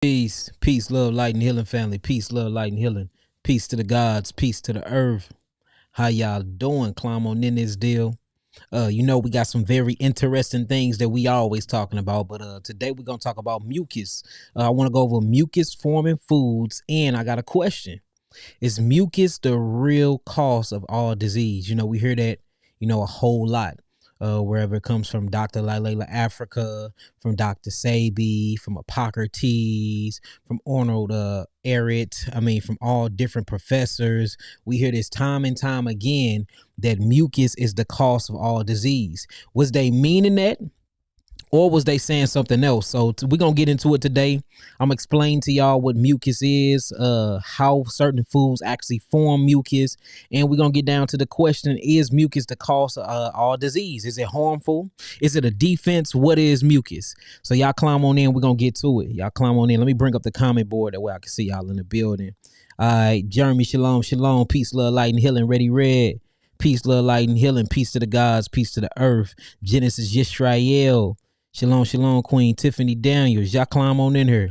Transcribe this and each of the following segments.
Peace, love, light, and healing, family. Peace, love, light, and healing. Peace to the gods, peace to the earth. How y'all doing? Climb on in this deal. We got some very interesting things that we always talking about, but today we're gonna talk about mucus. I want to go over mucus forming foods, and I got a question. Is mucus the real cause of all disease? We hear that, a whole lot. Wherever it comes from, Dr. Lilela Africa, from Dr. Sabi, from Hippocrates, from Arnold Ehret, from all different professors. We hear this time and time again that mucus is the cause of all disease. Was they meaning that? Or was they saying something else? So we're going to get into it today. I'm going to explain to y'all what mucus is, how certain foods actually form mucus. And we're going to get down to the question, is mucus the cause of all disease? Is it harmful? Is it a defense? What is mucus? So y'all climb on in. We're going to get to it. Y'all climb on in. Let me bring up the comment board. That way I can see y'all in the building. All right. Jeremy, shalom, shalom. Peace, love, light, and healing. Ready, red. Peace, love, light, and healing. Peace to the gods. Peace to the earth. Genesis Yisrael. Shalom, shalom, Queen Tiffany Daniels. Y'all climb on in here.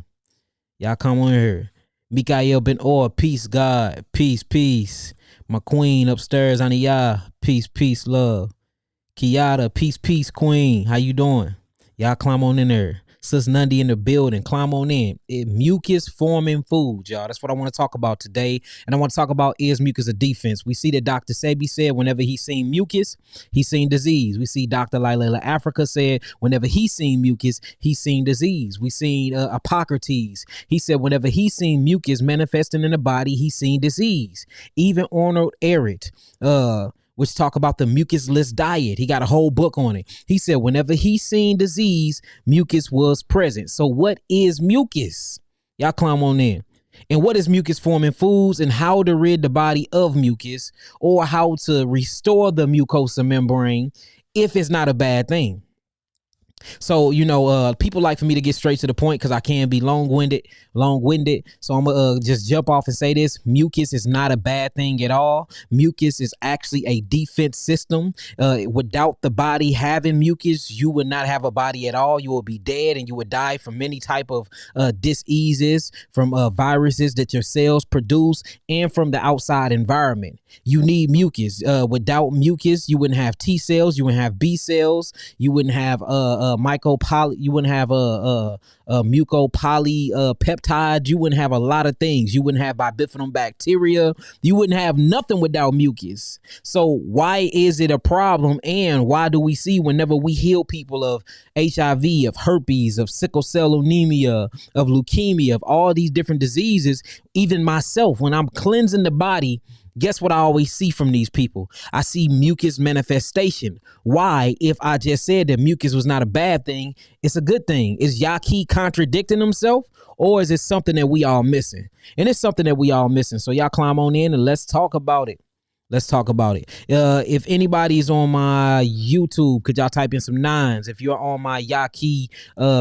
Y'all come on in here. Mikael Ben Or, peace, God. Peace, peace. My queen upstairs, Aniyah. Peace, peace, love. Kiara, peace, peace, queen. How you doing? Y'all climb on in there. Sis Nundy in the building. Climb on in. Mucus forming foods, y'all. That's what I want to talk about today. And I want to talk about, is mucus a defense? We see that Dr. Sebi said whenever he seen mucus, he seen disease. We see Dr. Lilela Africa said whenever he seen mucus, he seen disease. We seen Hippocrates. He said whenever he seen mucus manifesting in the body, he seen disease. Even Arnold Ehret, which talk about the mucusless diet. He got a whole book on it. He said whenever he seen disease, mucus was present. So what is mucus? Y'all climb on in. And what is mucus forming foods, and how to rid the body of mucus, or how to restore the mucosa membrane if it's not a bad thing? So, people like for me to get straight to the point because I can be long-winded. So I'm gonna just jump off and say this. Mucus is not a bad thing at all. Mucus is actually a defense system. Without the body having mucus, you would not have a body at all. You will be dead, and you would die from many type of diseases, from viruses that your cells produce, and from the outside environment. You need mucus. Without mucus, you wouldn't have T cells, you wouldn't have B cells, you wouldn't have you wouldn't have mucopolypeptide, you wouldn't have a lot of things. You wouldn't have bifidobacteria bacteria. You wouldn't have nothing without mucus. So why is it a problem, and why do we see whenever we heal people of HIV, of herpes, of sickle cell anemia, of leukemia, of all these different diseases, even myself, when I'm cleansing the body, guess what I always see from these people? I see mucus manifestation. Why? If I just said that mucus was not a bad thing, it's a good thing. Is Yaki contradicting himself, or is it something that we all missing? And it's something that we all missing. So y'all climb on in and let's talk about it. Let's talk about it. If anybody's on my YouTube, could y'all type in some 9s? If you're on my Yaki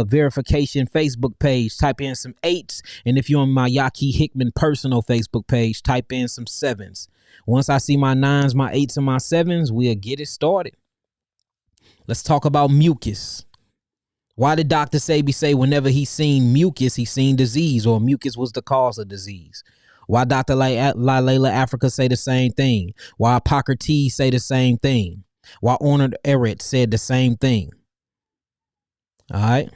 verification Facebook page, type in some 8s. And if you're on my Yaki Hickman personal Facebook page, type in some 7s. Once I see my 9s, my 8s, and my 7s, we'll get it started. Let's talk about mucus. Why did Dr. Sabi say whenever he seen mucus, he seen disease, or mucus was the cause of disease? Why Dr. Lilela Africa say the same thing? Why Hippocrates say the same thing? Why Arnold Ehret said the same thing? All right.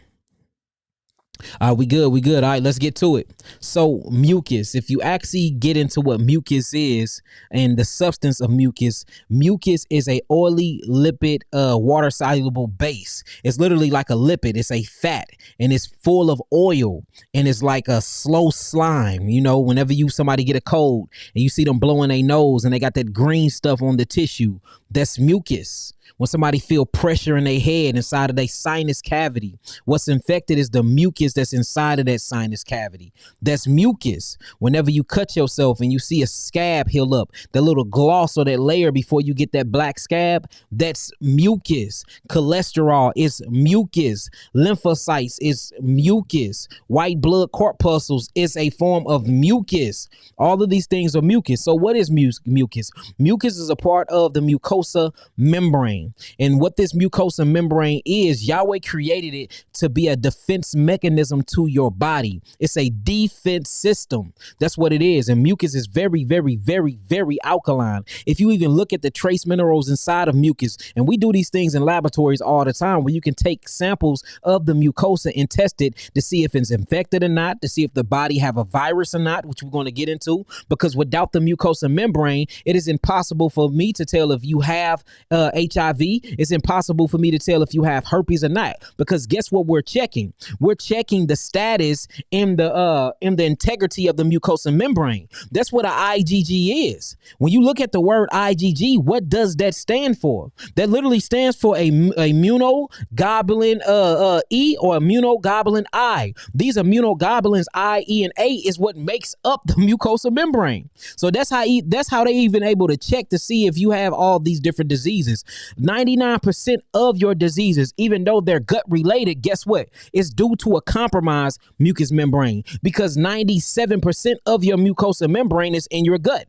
We good. All right, let's get to it. So mucus, if you actually get into what mucus is and the substance of mucus, mucus is a oily lipid, water soluble base. It's literally like a lipid. It's a fat, and it's full of oil, and it's like a slow slime. Whenever somebody get a cold and you see them blowing their nose and they got that green stuff on the tissue, that's mucus. When somebody feel pressure in their head, inside of their sinus cavity, what's infected is the mucus that's inside of that sinus cavity. That's mucus. Whenever you cut yourself and you see a scab heal up, that little gloss or that layer before you get that black scab, that's mucus. Cholesterol is mucus. Lymphocytes is mucus. White blood corpuscles is a form of mucus. All of these things are mucus. So what is mucus? Mucus is a part of the mucosa mucosa membrane. And what this mucosa membrane is, Yahweh created it to be a defense mechanism to your body. It's a defense system. That's what it is. And mucus is very, very, very, very alkaline. If you even look at the trace minerals inside of mucus, and we do these things in laboratories all the time where you can take samples of the mucosa and test it to see if it's infected or not, to see if the body have a virus or not, which we're going to get into, because without the mucosa membrane, it is impossible for me to tell if you have HIV. It's impossible for me to tell if you have herpes or not, because guess what we're checking? We're checking the status in the integrity of the mucosa membrane. That's what an IgG is. When you look at the word IgG, what does that stand for? That literally stands for a immunoglobulin E or immunoglobulin I. These immunoglobulins I, E, and A is what makes up the mucosa membrane. So that's how they even able to check to see if you have all these different diseases. 99% of your diseases, even though they're gut related, guess what? It's due to a compromised mucous membrane, because 97% of your mucosa membrane is in your gut.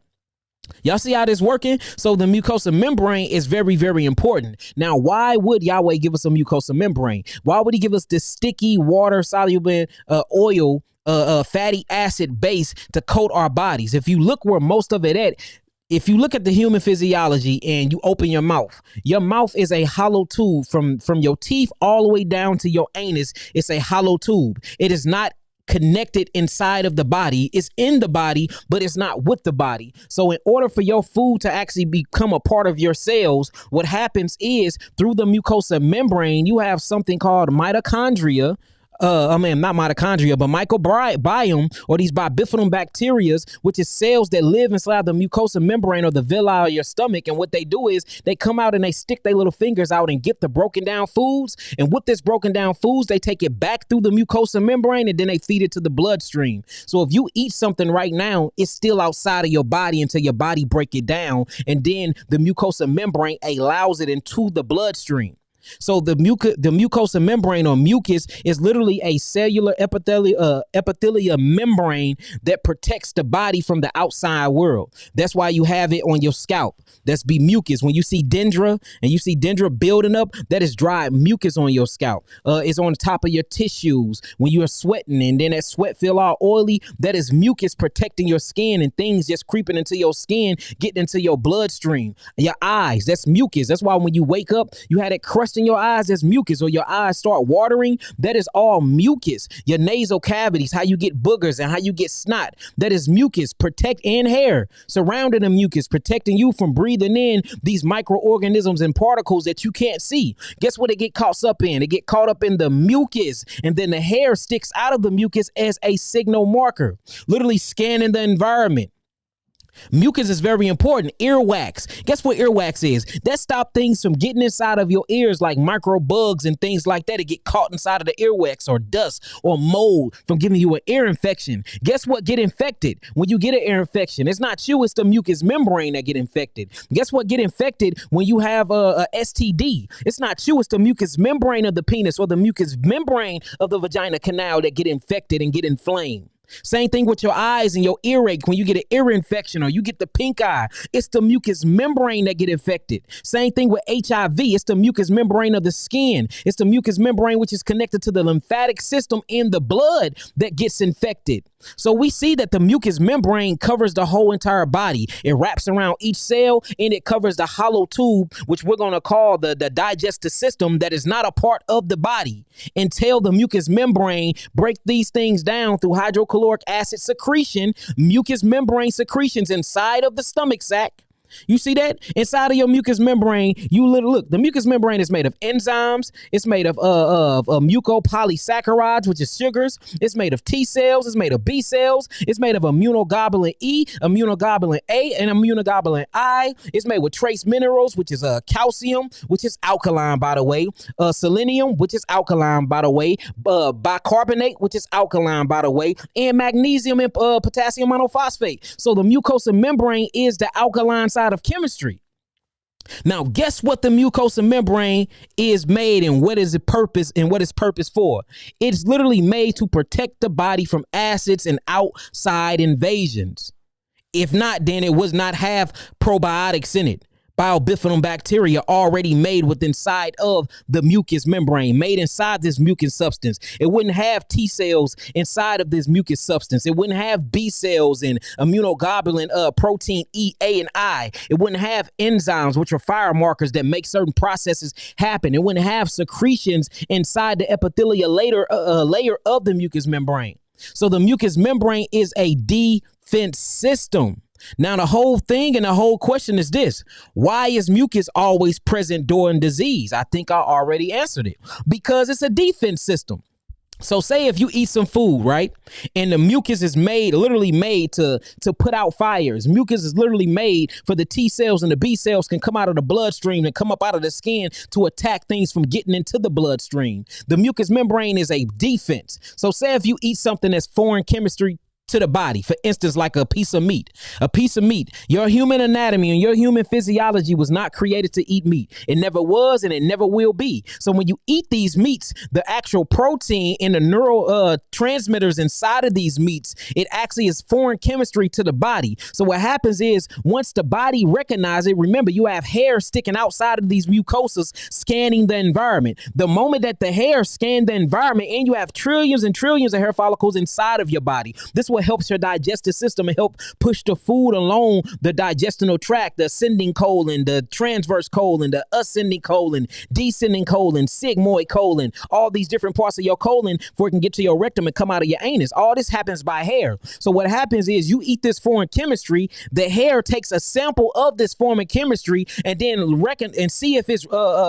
Y'all see how this working? So the mucosa membrane is very, very important. Now, why would Yahweh give us a mucosa membrane? Why would he give us this sticky water soluble oil, fatty acid base to coat our bodies? If you look where most of it at, if you look at the human physiology and you open your mouth is a hollow tube from your teeth all the way down to your anus. It's a hollow tube. It is not connected inside of the body. It's in the body, but it's not with the body. So in order for your food to actually become a part of your cells, what happens is through the mucosa membrane, you have something called mitochondria. Not mitochondria, but microbiome, or these bifidum bacteria, which is cells that live inside the mucosa membrane or the villi of your stomach. And what they do is they come out and they stick their little fingers out and get the broken down foods. And with this broken down foods, they take it back through the mucosa membrane and then they feed it to the bloodstream. So if you eat something right now, it's still outside of your body until your body break it down. And then the mucosa membrane allows it into the bloodstream. So the mucosa membrane, or mucus, is literally a cellular epithelial membrane that protects the body from the outside world. That's why you have it on your scalp. That's be mucus. When you see dendra and you see dendra building up, that is dry mucus on your scalp. It's on the top of your tissues when you are sweating, and then that sweat feel all oily. That is mucus protecting your skin and things just creeping into your skin, getting into your bloodstream. Your eyes, that's mucus. That's why when you wake up, you had it crushed in your eyes, that's mucus, or your eyes start watering, that is all mucus. Your nasal cavities, how you get boogers and how you get snot, that is mucus. And hair surrounding the mucus, protecting you from breathing in these microorganisms and particles that you can't see. Guess what it get caught up in? It get caught up in the mucus, and then the hair sticks out of the mucus as a signal marker, literally scanning the environment. Mucus is very important. Earwax. Guess what earwax is? That stop things from getting inside of your ears, like micro bugs and things like that. It get caught inside of the earwax, or dust or mold from giving you an ear infection. Guess what get infected when you get an ear infection? It's not you, it's the mucous membrane that get infected. Guess what get infected when you have a STD? It's not you, it's the mucous membrane of the penis or the mucous membrane of the vagina canal that get infected and get inflamed. Same thing with your eyes and your earache. When you get an ear infection or you get the pink eye, it's the mucous membrane that get infected. Same thing with HIV. It's the mucous membrane of the skin. It's the mucous membrane which is connected to the lymphatic system in the blood that gets infected. So we see that the mucous membrane covers the whole entire body. It wraps around each cell and it covers the hollow tube, which we're going to call the digestive system, that is not a part of the body, until the mucous membrane break these things down through hydrochloric acid secretion, mucous membrane secretions inside of the stomach sac. You see that? Inside of your mucous membrane, you look, the mucous membrane is made of enzymes. It's made of mucopolysaccharides, which is sugars. It's made of T cells. It's made of B cells. It's made of immunoglobulin E, immunoglobulin A, and immunoglobulin I. It's made with trace minerals, which is calcium, which is alkaline, by the way, selenium, which is alkaline, by the way, bicarbonate, which is alkaline, by the way, and magnesium and potassium monophosphate. So the mucosa membrane is the alkaline side of chemistry. Now, guess what the mucosa membrane is made, and what is its purpose for? It's literally made to protect the body from acids and outside invasions. If not, then it would not have probiotics in it. Biobifidim bacteria already made within inside of the mucous membrane, made inside this mucus substance. It wouldn't have T cells inside of this mucus substance. It wouldn't have B cells and immunoglobulin protein E, A, and I. It wouldn't have enzymes, which are fire markers that make certain processes happen. It wouldn't have secretions inside the epithelial layer of the mucous membrane. So the mucous membrane is a defense system. Now, the whole thing and the whole question is this: why is mucus always present during disease? I think I already answered it. Because it's a defense system. So say if you eat some food, right, and the mucus is literally made to put out fires. Mucus is literally made for the T cells and the B cells can come out of the bloodstream and come up out of the skin to attack things from getting into the bloodstream. The mucous membrane is a defense. So say if you eat something that's foreign chemistry to the body, for instance, like a piece of meat, your human anatomy and your human physiology was not created to eat meat. It never was, and it never will be. So when you eat these meats, the actual protein and the neural transmitters inside of these meats, it actually is foreign chemistry to the body. So what happens is once the body recognizes it, remember you have hair sticking outside of these mucosas scanning the environment. The moment that the hair scan the environment, and you have trillions and trillions of hair follicles inside of your body, this what helps your digestive system and help push the food along the digestional tract, the ascending colon, the transverse colon, the ascending colon, descending colon, sigmoid colon, all these different parts of your colon before it can get to your rectum and come out of your anus. All this happens by hair. So what happens is you eat this foreign chemistry, the hair takes a sample of this foreign chemistry and then reckon and see if it's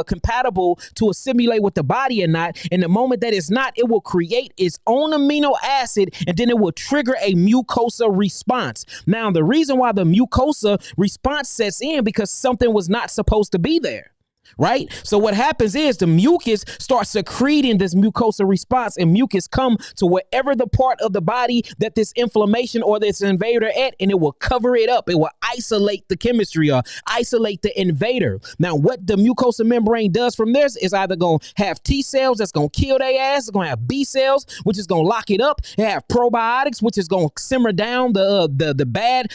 compatible to assimilate with the body or not. And the moment that it's not, it will create its own amino acid and then it will trigger a mucosa response. Now, the reason why the mucosa response sets in because something was not supposed to be there. Right? So what happens is the mucus starts secreting this mucosa response, and mucus come to wherever the part of the body that this inflammation or this invader at, and it will cover it up. It will isolate the chemistry or isolate the invader. Now, what the mucosa membrane does from this is either going to have T cells that's going to kill their ass. It's going to have B cells, which is going to lock it up. It have probiotics, which is going to simmer down the bad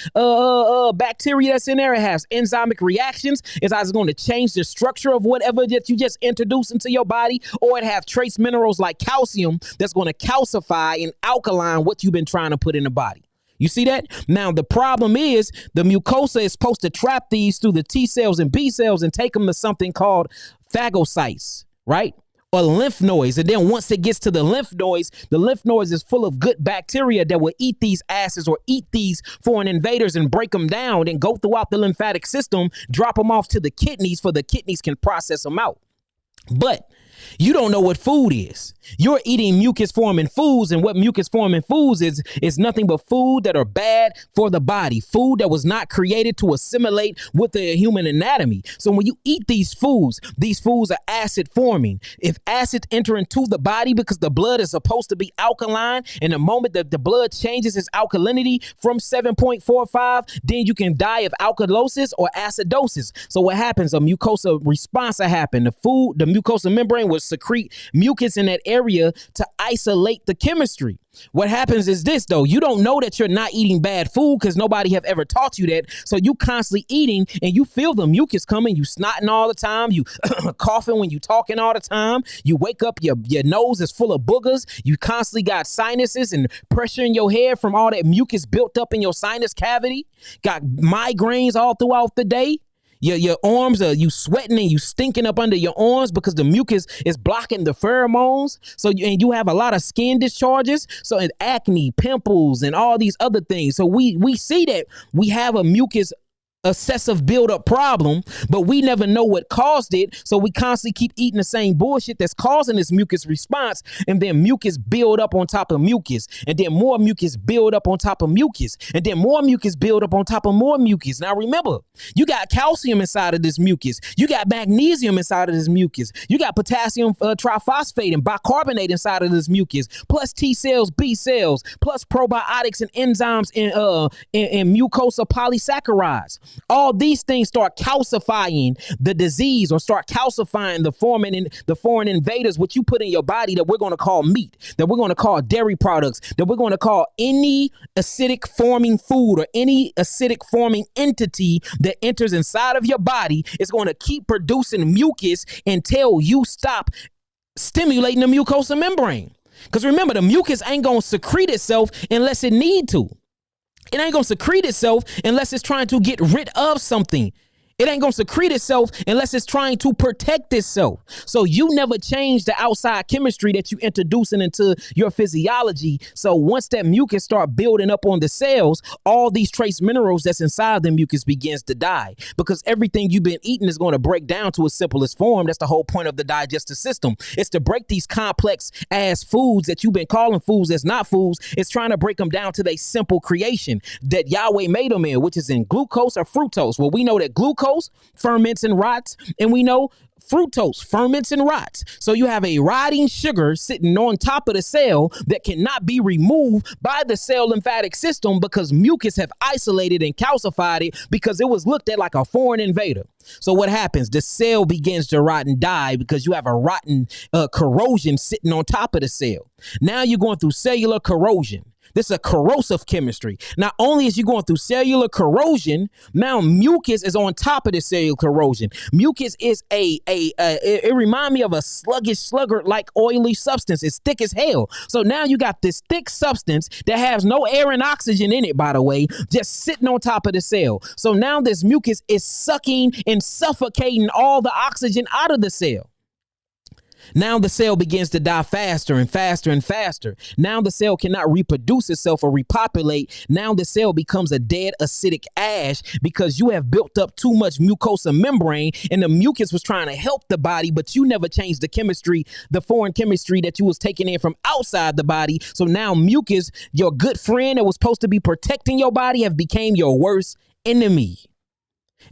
bacteria that's in there. It has enzymic reactions. It's either going to change the structure of whatever that you just introduced into your body, or it have trace minerals like calcium that's going to calcify and alkaline what you've been trying to put in the body. You see that? Now, the problem is the mucosa is supposed to trap these through the T cells and B cells and take them to something called phagocytes, right? Or lymph nodes. And then once it gets to the lymph nodes is full of good bacteria that will eat these acids or eat these foreign invaders and break them down and go throughout the lymphatic system, drop them off to the kidneys for the kidneys can process them out. But you don't know what food is. You're eating mucus forming foods, and what mucus forming foods is nothing but food that are bad for the body, food that was not created to assimilate with the human anatomy. So when you eat these foods are acid forming. If acids enter into the body, because the blood is supposed to be alkaline, and the moment that the blood changes its alkalinity from 7.45, then you can die of alkalosis or acidosis. So what happens? A mucosa response will happen. The mucosa membrane will secrete mucus in that area to isolate the chemistry. What happens is this, though. You don't know that you're not eating bad food because nobody have ever taught you that. So you constantly eating and you feel the mucus coming. You snotting all the time. You coughing when you talking all the time. You wake up, your nose is full of boogers. You constantly got sinuses and pressure in your head from all that mucus built up in your sinus cavity. Got migraines all throughout the day. Your arms are you sweating and you stinking up under your arms because the mucus is blocking the pheromones. So you have a lot of skin discharges. So acne, pimples, and all these other things. So we see that we have a mucus excessive buildup problem, but we never know what caused it. So we constantly keep eating the same bullshit that's causing this mucus response, and then mucus build up on top of mucus, and then more mucus build up on top of mucus, and then more mucus build up on top of more mucus. Now remember, you got calcium inside of this mucus, you got magnesium inside of this mucus, you got potassium triphosphate and bicarbonate inside of this mucus, plus T cells, B cells, plus probiotics and enzymes and mucosa polysaccharides. all these things start calcifying the disease or start calcifying the foreign invaders, what you put in your body that we're going to call meat, that we're going to call dairy products, that we're going to call any acidic forming food or any acidic forming entity that enters inside of your body is going to keep producing mucus until you stop stimulating the mucosal membrane. Because remember, the mucus ain't going to secrete itself unless it need to. It ain't going to secrete itself unless it's trying to get rid of something. It ain't going to secrete itself unless it's trying to protect itself. So you never change the outside chemistry that you introducing into your physiology. So once that mucus start building up on the cells, all these trace minerals that's inside the mucus begins to die, because everything you've been eating is going to break down to its simplest form. That's the whole point of the digestive system. It's to break these complex ass foods that you've been calling foods that's not foods. It's trying to break them down to their simple creation that Yahweh made them in, which is in glucose or fructose. Well, we know that glucose ferments and rots, and we know fructose ferments and rots. So you have a rotting sugar sitting on top of the cell that cannot be removed by the cell lymphatic system because mucus have isolated and calcified it because it was looked at like a foreign invader. So what happens? The cell begins to rot and die because you have a rotten corrosion sitting on top of the cell. Now you're going through cellular corrosion. This is a corrosive chemistry. Not only is you going through cellular corrosion, now mucus is on top of the cellular corrosion. Mucus is it reminds me of a sluggard-like oily substance. It's thick as hell. So now you got this thick substance that has no air and oxygen in it, by the way, just sitting on top of the cell. So now this mucus is sucking and suffocating all the oxygen out of the cell. Now the cell begins to die faster and faster and faster. Now the cell cannot reproduce itself or repopulate. Now the cell becomes a dead acidic ash because you have built up too much mucosal membrane, and the mucus was trying to help the body, but you never changed the chemistry, the foreign chemistry that you was taking in from outside the body. So now mucus, your good friend that was supposed to be protecting your body, have became your worst enemy.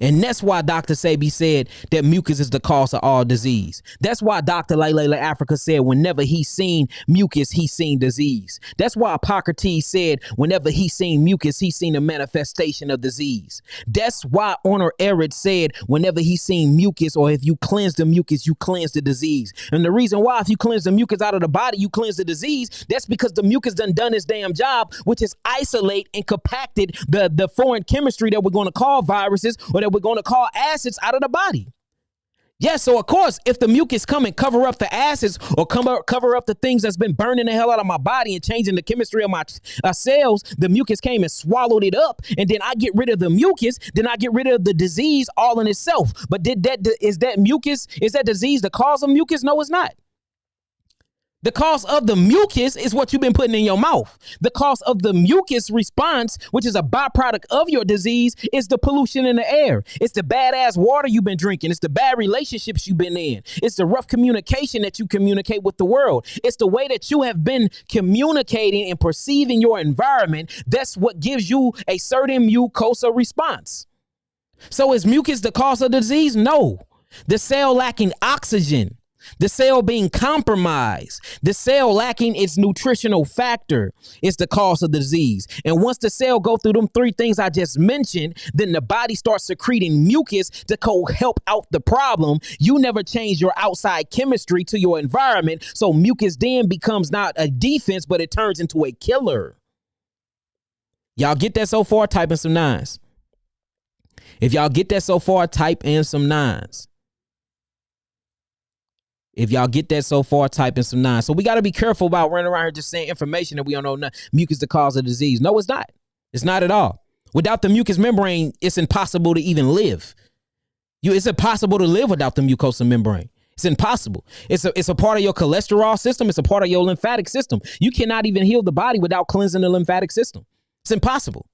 And that's why Dr. Sebi said that mucus is the cause of all disease. That's why Dr. Layla Africa said whenever he seen mucus, he seen disease. That's why Hippocrates said whenever he seen mucus, he seen a manifestation of disease. That's why Honor Erid said whenever he seen mucus, or if you cleanse the mucus, you cleanse the disease. And the reason why, if you cleanse the mucus out of the body, you cleanse the disease, that's because the mucus done its damn job, which is isolate and compacted the foreign chemistry that we're going to call viruses or that we're going to call acids out of the body. Yes, so of course, if the mucus come and cover up the acids or cover up the things that's been burning the hell out of my body and changing the chemistry of my cells, the mucus came and swallowed it up, and then I get rid of the mucus, then I get rid of the disease all in itself. But is that disease the cause of mucus? No, it's not. The cause of the mucus is what you've been putting in your mouth. The cause of the mucus response, which is a byproduct of your disease, is the pollution in the air. It's the badass water you've been drinking. It's the bad relationships you've been in. It's the rough communication that you communicate with the world. It's the way that you have been communicating and perceiving your environment. That's what gives you a certain mucosal response. So is mucus the cause of the disease? No. The cell lacking oxygen, the cell being compromised, the cell lacking its nutritional factor is the cause of the disease. And once the cell go through them three things I just mentioned, then the body starts secreting mucus to help out the problem. You never change your outside chemistry to your environment, so mucus then becomes not a defense, but it turns into a killer. Y'all get that so far? Type in some nines. If y'all get that so far, type in some nines. If y'all get that so far, type in some nines. So we got to be careful about running around here just saying information that we don't know. Mucus the cause of disease. No, it's not. It's not at all. Without the mucous membrane, it's impossible to even live. It's impossible to live without the mucosal membrane. It's impossible. It's a part of your cholesterol system. It's a part of your lymphatic system. You cannot even heal the body without cleansing the lymphatic system. It's impossible.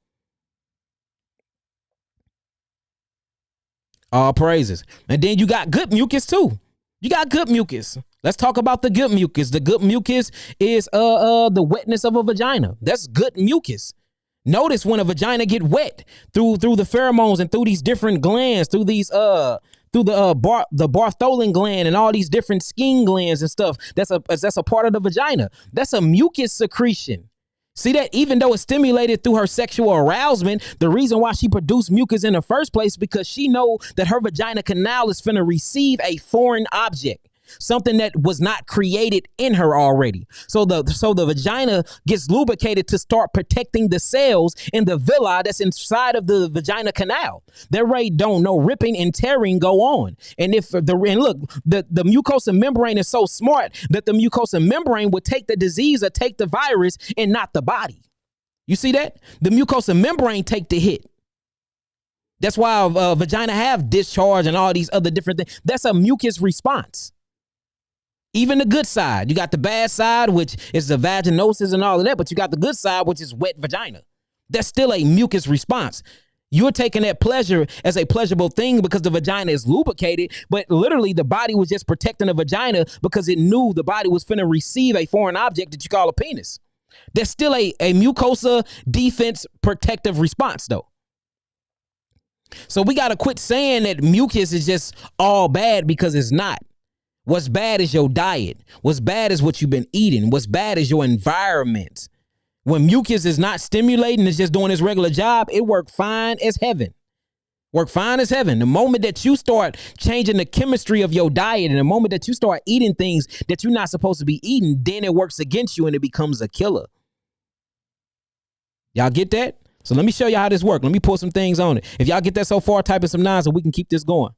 All praises. And then you got good mucus too. You got good mucus. Let's talk about the good mucus. The good mucus is the wetness of a vagina. That's good mucus. Notice when a vagina get wet through the pheromones and through these different glands, through the Bartholin gland and all these different skin glands and stuff. That's a part of the vagina. That's a mucus secretion. See that even though it's stimulated through her sexual arousement, the reason why she produced mucus in the first place because she know that her vagina canal is finna receive a foreign object, something that was not created in her already. So the vagina gets lubricated to start protecting the cells in the villi that's inside of the vagina canal. That way don't no ripping and tearing go on. And if the mucosa membrane is so smart that the mucosa membrane would take the disease or take the virus and not the body. You see that? The mucosa membrane take the hit. That's why vagina have discharge and all these other different things. That's a mucus response. Even the good side. You got the bad side, which is the vaginosis and all of that, but you got the good side, which is wet vagina. That's still a mucus response. You're taking that pleasure as a pleasurable thing because the vagina is lubricated, but literally the body was just protecting the vagina because it knew the body was finna receive a foreign object that you call a penis. There's still a mucosa defense protective response though. So we got to quit saying that mucus is just all bad because it's not. What's bad is your diet. What's bad is what you've been eating. What's bad is your environment. When mucus is not stimulating, it's just doing its regular job, it work fine as heaven. Work fine as heaven. The moment that you start changing the chemistry of your diet and the moment that you start eating things that you're not supposed to be eating, then it works against you and it becomes a killer. Y'all get that? So let me show you how this works. Let me pull some things on it. If y'all get that so far, type in some nines so we can keep this going.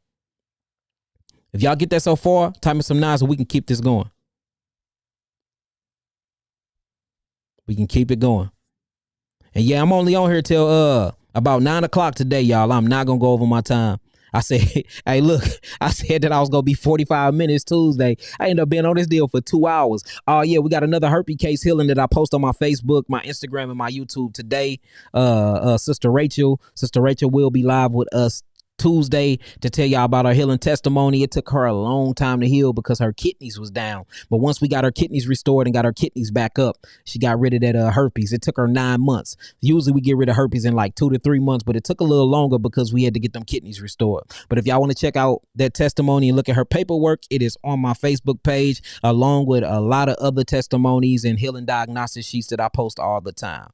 If y'all get that so far, type in some nines so we can keep this going. We can keep it going. And yeah, I'm only on here till about 9 o'clock today, y'all. I'm not gonna go over my time. I said, hey, look, I said that I was gonna be 45 minutes Tuesday. I ended up being on this deal for 2 hours. Oh yeah, we got another herpes case healing that I post on my Facebook, my Instagram, and my YouTube today. Sister Rachel will be live with us Tuesday to tell y'all about her healing testimony. It took her a long time to heal because her kidneys was down. But once we got her kidneys restored and got her kidneys back up, she got rid of that herpes. It took her 9 months. Usually we get rid of herpes in like 2 to 3 months, but it took a little longer because we had to get them kidneys restored. But if y'all want to check out that testimony and look at her paperwork, it is on my Facebook page along with a lot of other testimonies and healing diagnosis sheets that I post all the time.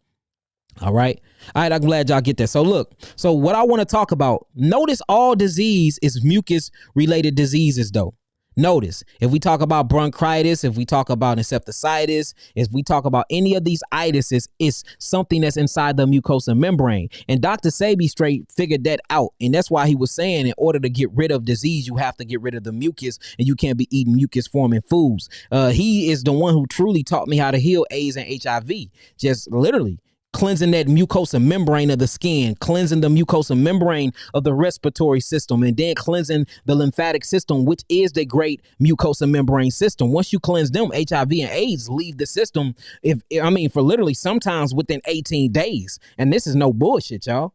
All right. I'm glad y'all get that. So look, so what I want to talk about, notice all disease is mucus related diseases though. Notice if we talk about bronchitis, if we talk about encephalitis, if we talk about any of these itises, it's something that's inside the mucosa membrane. And Dr. Sebi straight figured that out. And that's why he was saying in order to get rid of disease, you have to get rid of the mucus and you can't be eating mucus forming foods. He is the one who truly taught me how to heal AIDS and HIV. Just literally cleansing that mucosa membrane of the skin, cleansing the mucosa membrane of the respiratory system, and then cleansing the lymphatic system, which is the great mucosa membrane system. Once you cleanse them, HIV and AIDS leave the system, for literally sometimes within 18 days. And this is no bullshit, y'all.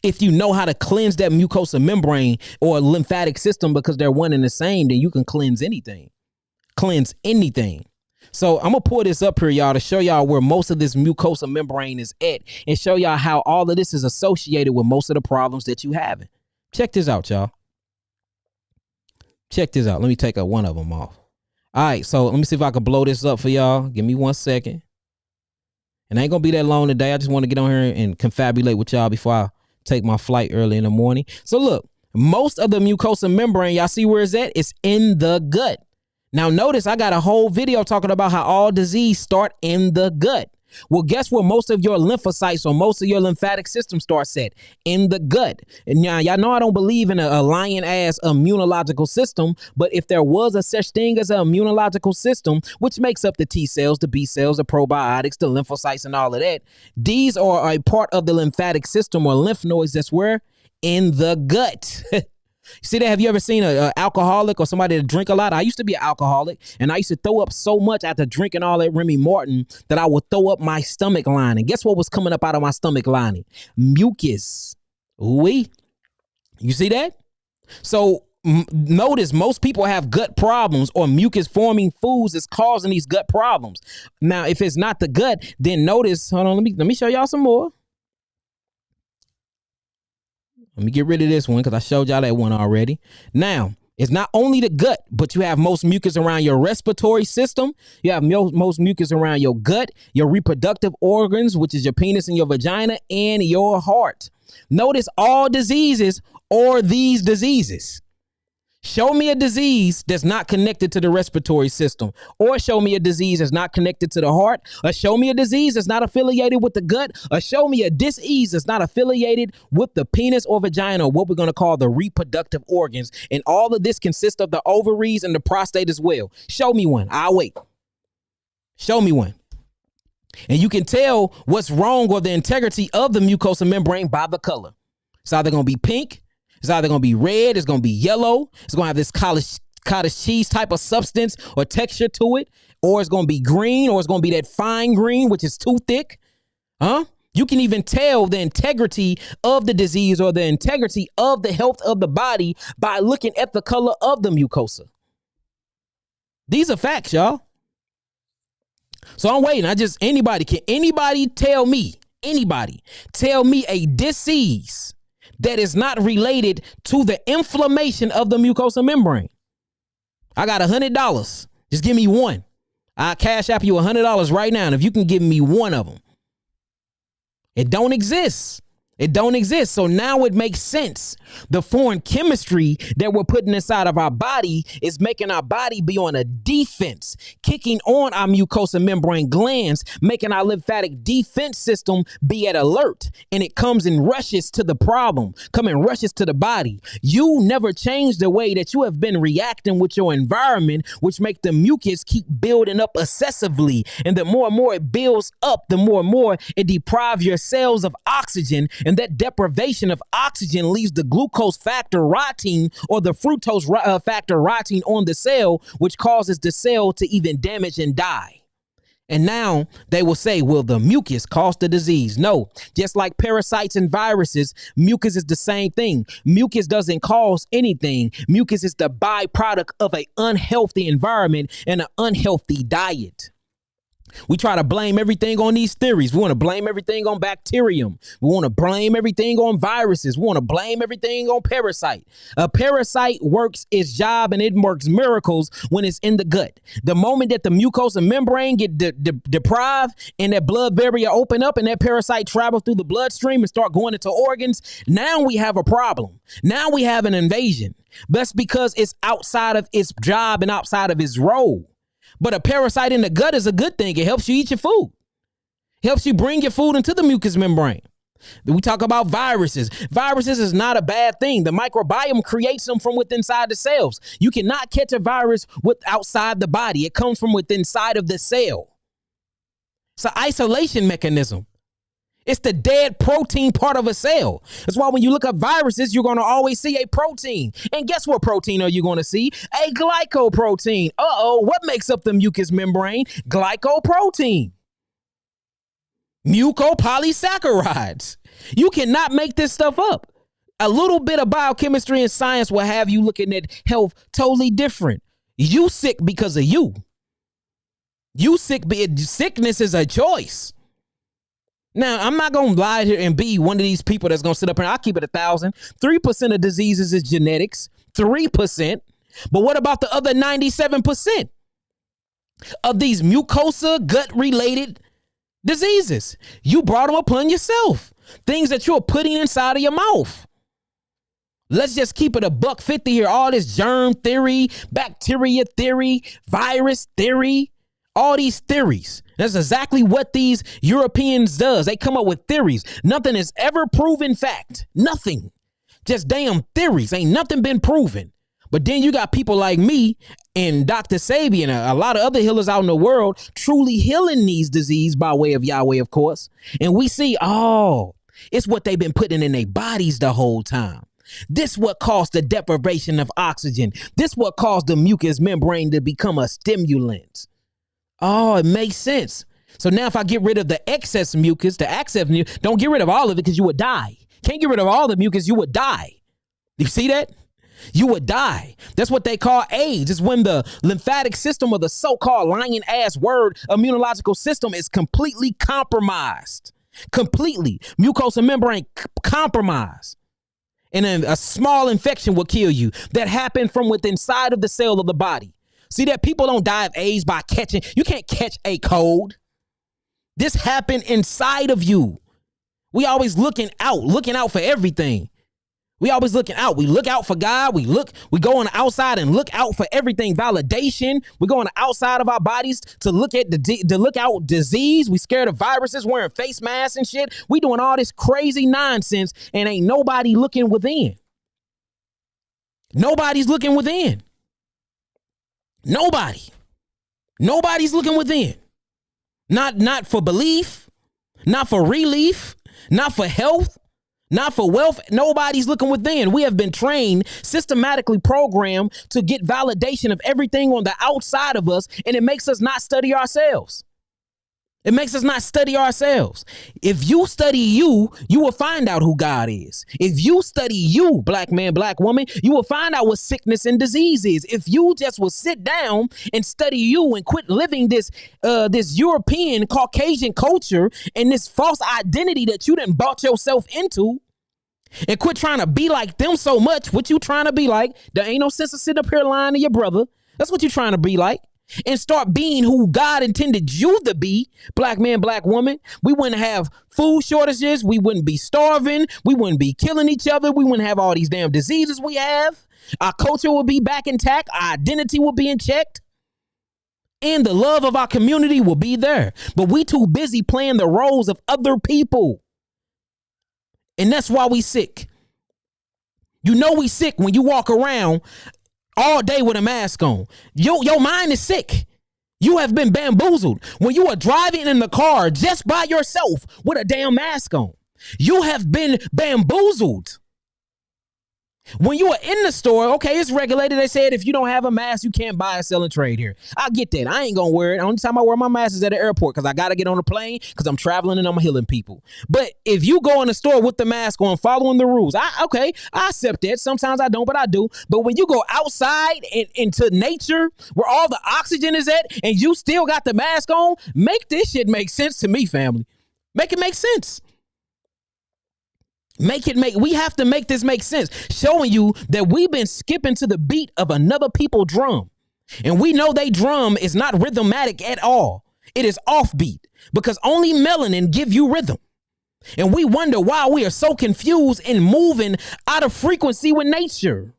If you know how to cleanse that mucosa membrane or lymphatic system because they're one and the same, then you can cleanse anything. Cleanse anything. So I'm going to pull this up here, y'all, to show y'all where most of this mucosa membrane is at and show y'all how all of this is associated with most of the problems that you having. Check this out, y'all. Check this out. Let me take one of them off. All right, so let me see if I can blow this up for y'all. Give me 1 second. And it ain't going to be that long today. I just want to get on here and confabulate with y'all before I take my flight early in the morning. So look, most of the mucosa membrane, y'all see where it's at? It's in the gut. Now, notice I got a whole video talking about how all disease start in the gut. Well, guess where most of your lymphocytes or most of your lymphatic system starts at? In the gut. And now, y'all know I don't believe in a lion-ass immunological system, but if there was a such thing as an immunological system, which makes up the T cells, the B cells, the probiotics, the lymphocytes, and all of that, these are a part of the lymphatic system or lymph nodes that's where? In the gut. See that? Have you ever seen an alcoholic or somebody that drink a lot? I used to be an alcoholic, and I used to throw up so much after drinking all that Remy Martin that I would throw up my stomach lining. Guess what was coming up out of my stomach lining? Mucus. Ooh-wee. You see that? So notice most people have gut problems or mucus forming foods is causing these gut problems. Now, if it's not the gut, then notice, hold on, let me show y'all some more. Let me get rid of this one because I showed y'all that one already. Now, It's not only the gut, but you have most mucus around your respiratory system. You have most mucus around your gut, your reproductive organs, which is your penis and your vagina, and your heart. Notice all diseases or these diseases. Show me a disease that's not connected to the respiratory system, or show me a disease that's not connected to the heart, or show me a disease that's not affiliated with the gut, or show me a disease that's not affiliated with the penis or vagina, or what we're going to call the reproductive organs. And all of this consists of the ovaries and the prostate as well. Show me one. I'll wait. Show me one. And you can tell what's wrong or the integrity of the mucosa membrane by the color. It's either going to be pink, it's either going to be red, it's going to be yellow, it's going to have this cottage cheese type of substance or texture to it, or it's going to be green, or it's going to be that fine green, which is too thick. You can even tell the integrity of the disease or the integrity of the health of the body by looking at the color of the mucosa. These are facts, y'all. So I'm waiting. Can anybody tell me a disease that is not related to the inflammation of the mucosa membrane? I got $100. Just give me one. I'll cash app you $100 right now. And if you can give me one of them, it don't exist. It don't exist. So now it makes sense. The foreign chemistry that we're putting inside of our body is making our body be on a defense, kicking on our mucosa membrane glands, making our lymphatic defense system be at alert. And it comes and rushes to the problem, rushes to the body. You never change the way that you have been reacting with your environment, which make the mucus keep building up excessively. And the more and more it builds up, the more and more it deprives your cells of oxygen. And that deprivation of oxygen leaves the glucose factor rotting, or the fructose factor rotting on the cell, which causes the cell to even damage and die. And now they will say, will the mucus cause the disease? No, just like parasites and viruses, mucus is the same thing. Mucus doesn't cause anything. Mucus is the byproduct of an unhealthy environment and an unhealthy diet. We try to blame everything on these theories. We want to blame everything on bacterium. We want to blame everything on viruses. We want to blame everything on parasite. A parasite works its job and it works miracles when it's in the gut. The moment that the mucosa membrane get deprived and that blood barrier open up and that parasite travel through the bloodstream and start going into organs, now we have a problem. Now we have an invasion. That's because it's outside of its job and outside of its role. But a parasite in the gut is a good thing. It helps you eat your food. It helps you bring your food into the mucous membrane. We talk about viruses. Viruses is not a bad thing. The microbiome creates them from within inside the cells. You cannot catch a virus outside the body. It comes from within inside of the cell. It's an isolation mechanism. It's the dead protein part of a cell. That's why when you look up viruses, you're going to always see a protein. And guess what protein are you going to see? A glycoprotein. What makes up the mucous membrane? Glycoprotein. Mucopolysaccharides. You cannot make this stuff up. A little bit of biochemistry and science will have you looking at health totally different. You sick because of you. Sickness is a choice. Now, I'm not going to lie here and be one of these people that's going to sit up here. I'll keep it 1,000. 3% of diseases is genetics. 3%. But what about the other 97% of these mucosa gut-related diseases? You brought them upon yourself. Things that you're putting inside of your mouth. Let's just keep it $1.50 here. All this germ theory, bacteria theory, virus theory, all these theories. That's exactly what these Europeans does. They come up with theories. Nothing is ever proven fact. Nothing. Just damn theories. Ain't nothing been proven. But then you got people like me and Dr. Sabi and a lot of other healers out in the world truly healing these diseases by way of Yahweh, of course. And we see, it's what they've been putting in their bodies the whole time. This what caused the deprivation of oxygen. This what caused the mucous membrane to become a stimulant. It makes sense. So now if I get rid of the excess mucus, don't get rid of all of it because you would die. Can't get rid of all the mucus, you would die. You see that? You would die. That's what they call AIDS. It's when the lymphatic system, or the so-called lying ass word immunological system, is completely compromised. Completely. Mucosa membrane compromised. And a small infection will kill you. That happened from within inside of the cell of the body. See that people don't die of AIDS by catching. You can't catch a cold. This happened inside of you. We always looking out for everything. We always looking out. We look out for God. We go on the outside and look out for everything. Validation. We go on the outside of our bodies to look out disease. We scared of viruses, wearing face masks and shit. We doing all this crazy nonsense and ain't nobody looking within. Nobody's looking within. Nobody's looking within. Not for belief, not for relief, not for health, not for wealth. Nobody's looking within. We have been trained, systematically programmed to get validation of everything on the outside of us, and it makes us not study ourselves. It makes us not study ourselves. If you study you will find out who God is. If you study you, black man, black woman, you will find out what sickness and disease is. If you just will sit down and study you and quit living this European Caucasian culture and this false identity that you done bought yourself into, and quit trying to be like them so much, what you trying to be like, there ain't no sense to sit up here lying to your brother. That's what you trying to be like. And start being who God intended you to be, black man, black woman. We wouldn't have food shortages. We wouldn't be starving. We wouldn't be killing each other. We wouldn't have all these damn diseases we have. Our culture will be back intact. Our identity will be in check. And the love of our community will be there. But we too busy playing the roles of other people. And that's why we sick. You know we sick when you walk around all day with a mask on. Your mind is sick. You have been bamboozled. When you are driving in the car just by yourself with a damn mask on, you have been bamboozled. When you are in the store, okay, it's regulated. They said if you don't have a mask, you can't buy or sell and trade here. I get that. I ain't gonna wear it. The only time I wear my mask is at the airport because I gotta get on a plane because I'm traveling and I'm healing people. But if you go in the store with the mask on, following the rules, I accept that. Sometimes I don't, but I do. But when you go outside and into nature where all the oxygen is at and you still got the mask on, make this shit make sense to me, family. Make it make sense. We have to make this make sense, showing you that we've been skipping to the beat of another people's drum. And we know they drum is not rhythmatic at all. It is offbeat because only melanin give you rhythm. And we wonder why we are so confused and moving out of frequency with nature.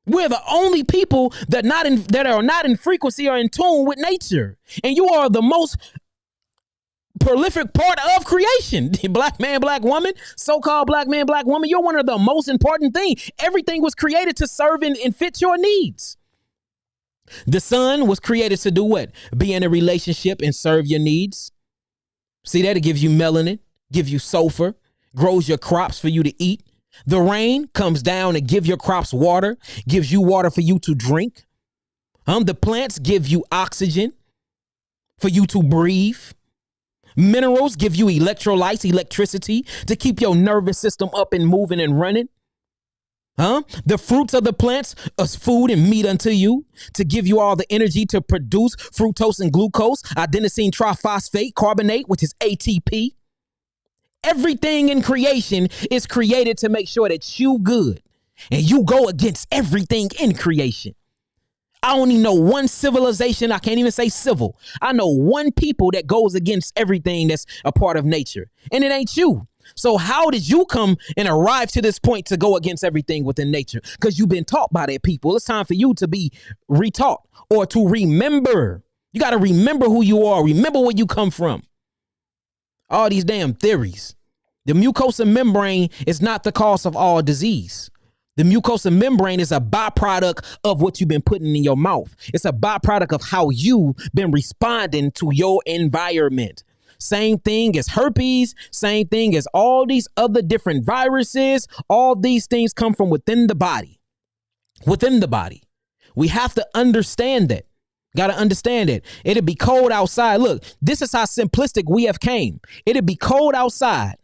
We're the only people that are not in frequency or in tune with nature. And you are the most prolific part of creation. Black man, black woman, so-called black man, black woman, you're one of the most important things. Everything was created to serve and fit your needs. The sun was created to do what? Be in a relationship and serve your needs. See that? It gives you melanin, give you sulfur, grows your crops for you to eat. The rain comes down and give your crops water, gives you water for you to drink. The plants give you oxygen for you to breathe. Minerals give you electrolytes, electricity to keep your nervous system up and moving and running. The fruits of the plants is food and meat unto you to give you all the energy to produce fructose and glucose, adenosine triphosphate carbonate, which is ATP. Everything in creation is created to make sure that you good and you go against everything in creation. I only know one civilization. I can't even say civil. I know one people that goes against everything that's a part of nature, and it ain't you. So how did you come and arrive to this point to go against everything within nature? Because you've been taught by that people. It's time for you to be retaught or to remember. You got to remember who you are. Remember where you come from. All these damn theories. The mucosa membrane is not the cause of all disease. The mucosa membrane is a byproduct of what you've been putting in your mouth. It's a byproduct of how you've been responding to your environment. Same thing as herpes, same thing as all these other different viruses. All these things come from within the body. Within the body. We have to understand that. Got to understand it. It'll be cold outside. Look, this is how simplistic we have came. It'll be cold outside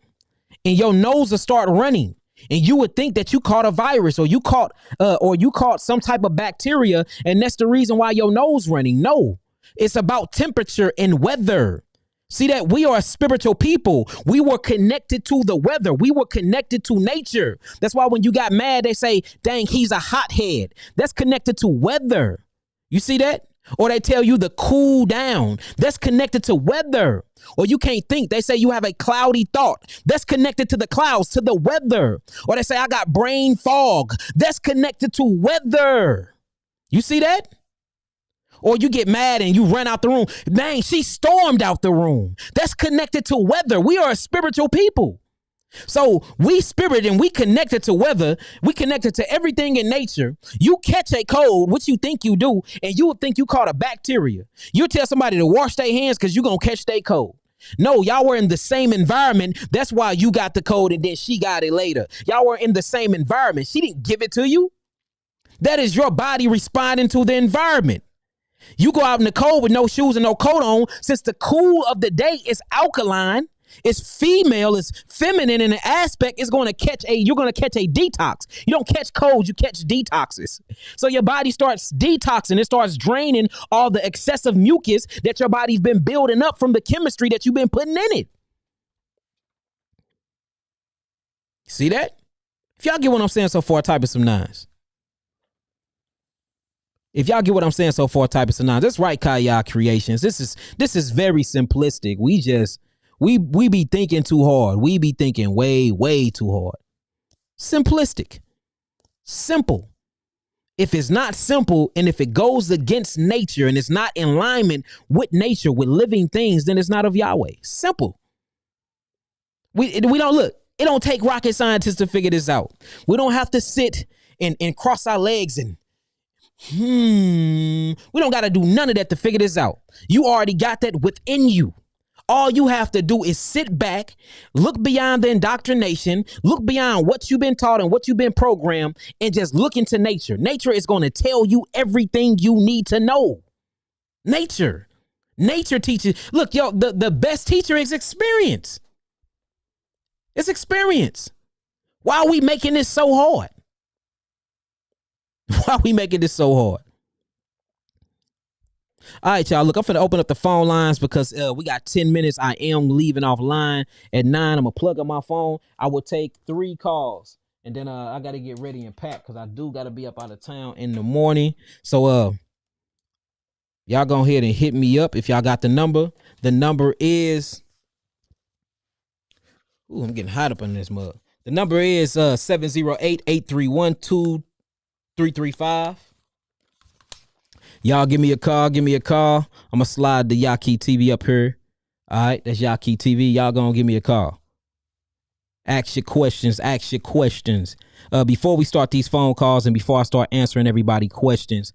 and your nose will start running. And you would think that you caught a virus or you caught some type of bacteria. And that's the reason why your nose running. No, it's about temperature and weather. See that we are a spiritual people. We were connected to the weather. We were connected to nature. That's why when you got mad, they say, dang, he's a hothead. That's connected to weather. You see that? Or they tell you to cool down. That's connected to weather. Or you can't think. They say you have a cloudy thought. That's connected to the clouds, to the weather. Or they say I got brain fog. That's connected to weather. You see that? Or you get mad and you run out the room. Dang, she stormed out the room. That's connected to weather. We are a spiritual people. So we spirit and we connected to weather. We connected to everything in nature. You catch a cold, what you think you do, and you would think you caught a bacteria. You tell somebody to wash their hands because you're going to catch their cold. No, y'all were in the same environment. That's why you got the cold and then she got it later. Y'all were in the same environment. She didn't give it to you. That is your body responding to the environment. You go out in the cold with no shoes and no coat on. Since the cool of the day is alkaline, it's female, it's feminine in an aspect, you're going to catch a detox. You don't catch colds, you catch detoxes. So your body starts detoxing. It starts draining all the excessive mucus that your body's been building up from the chemistry that you've been putting in it. See that? If y'all get what I'm saying so far, type of some nines. If y'all get what I'm saying so far, type of some nines. That's right, Kaya Creations. This is very simplistic. We be thinking too hard. We be thinking way, way too hard. Simplistic. Simple. If it's not simple and if it goes against nature and it's not in alignment with nature, with living things, then it's not of Yahweh. Simple. We don't look. It don't take rocket scientists to figure this out. We don't have to sit and cross our legs and we don't got to do none of that to figure this out. You already got that within you. All you have to do is sit back, look beyond the indoctrination, look beyond what you've been taught and what you've been programmed, and just look into nature. Nature is going to tell you everything you need to know. Nature teaches. Look, yo, the best teacher is experience. It's experience. Why are we making this so hard? Why are we making this so hard? All right, y'all. Look, I'm finna open up the phone lines because we got 10 minutes. I am leaving offline at 9. I'm gonna plug up my phone. I will take 3 calls, and then I gotta get ready and pack because I do gotta be up out of town in the morning. So y'all go ahead and hit me up if y'all got the number. The number is. Ooh, I'm getting hot up in this mug. The number is 708-831-2335. Y'all give me a call. I'm gonna slide the Yaki TV up here. All right, that's Yaki TV. Y'all gonna give me a call. Ask your questions. Before we start these phone calls and before I start answering everybody questions,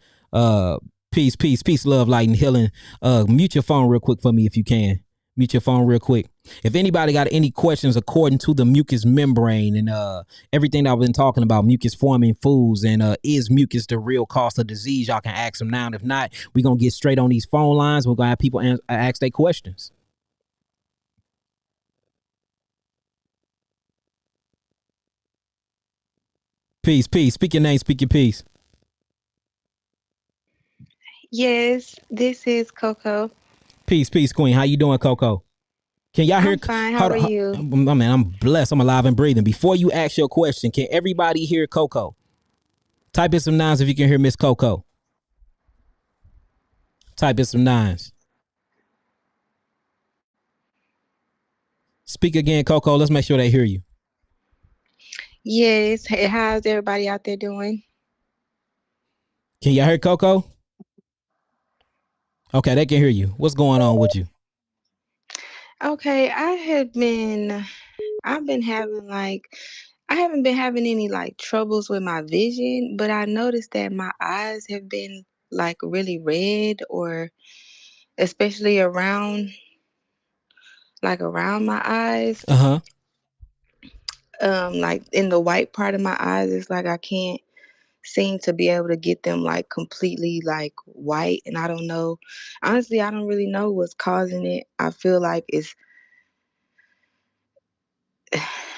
peace, love, light, and healing. Mute your phone real quick for me if you can. Mute your phone real quick. If anybody got any questions according to the mucus membrane and everything that I've been talking about, mucus forming foods, and is mucus the real cause of disease, y'all can ask them now. And if not, we're going to get straight on these phone lines. We're going to have people ask their questions. Peace. Speak your name, speak your piece. Yes, this is Coco. Peace, Queen. How you doing, Coco? Can y'all hear? I'm fine. How are you? Man, I'm blessed. I'm alive and breathing. Before you ask your question, can everybody hear Coco? Type in some nines if you can hear Miss Coco. Type in some nines. Speak again, Coco. Let's make sure they hear you. Yes. Hey, how's everybody out there doing? Can y'all hear Coco? Okay, they can hear you. What's going on with you? Okay, I've been having I haven't been having any troubles with my vision, but I noticed that my eyes have been really red, or especially around my eyes. Uh-huh. Like in the white part of my eyes, it's like I can't seem to be able to get them completely white, and I don't know. Honestly, I don't really know what's causing it. I feel like it's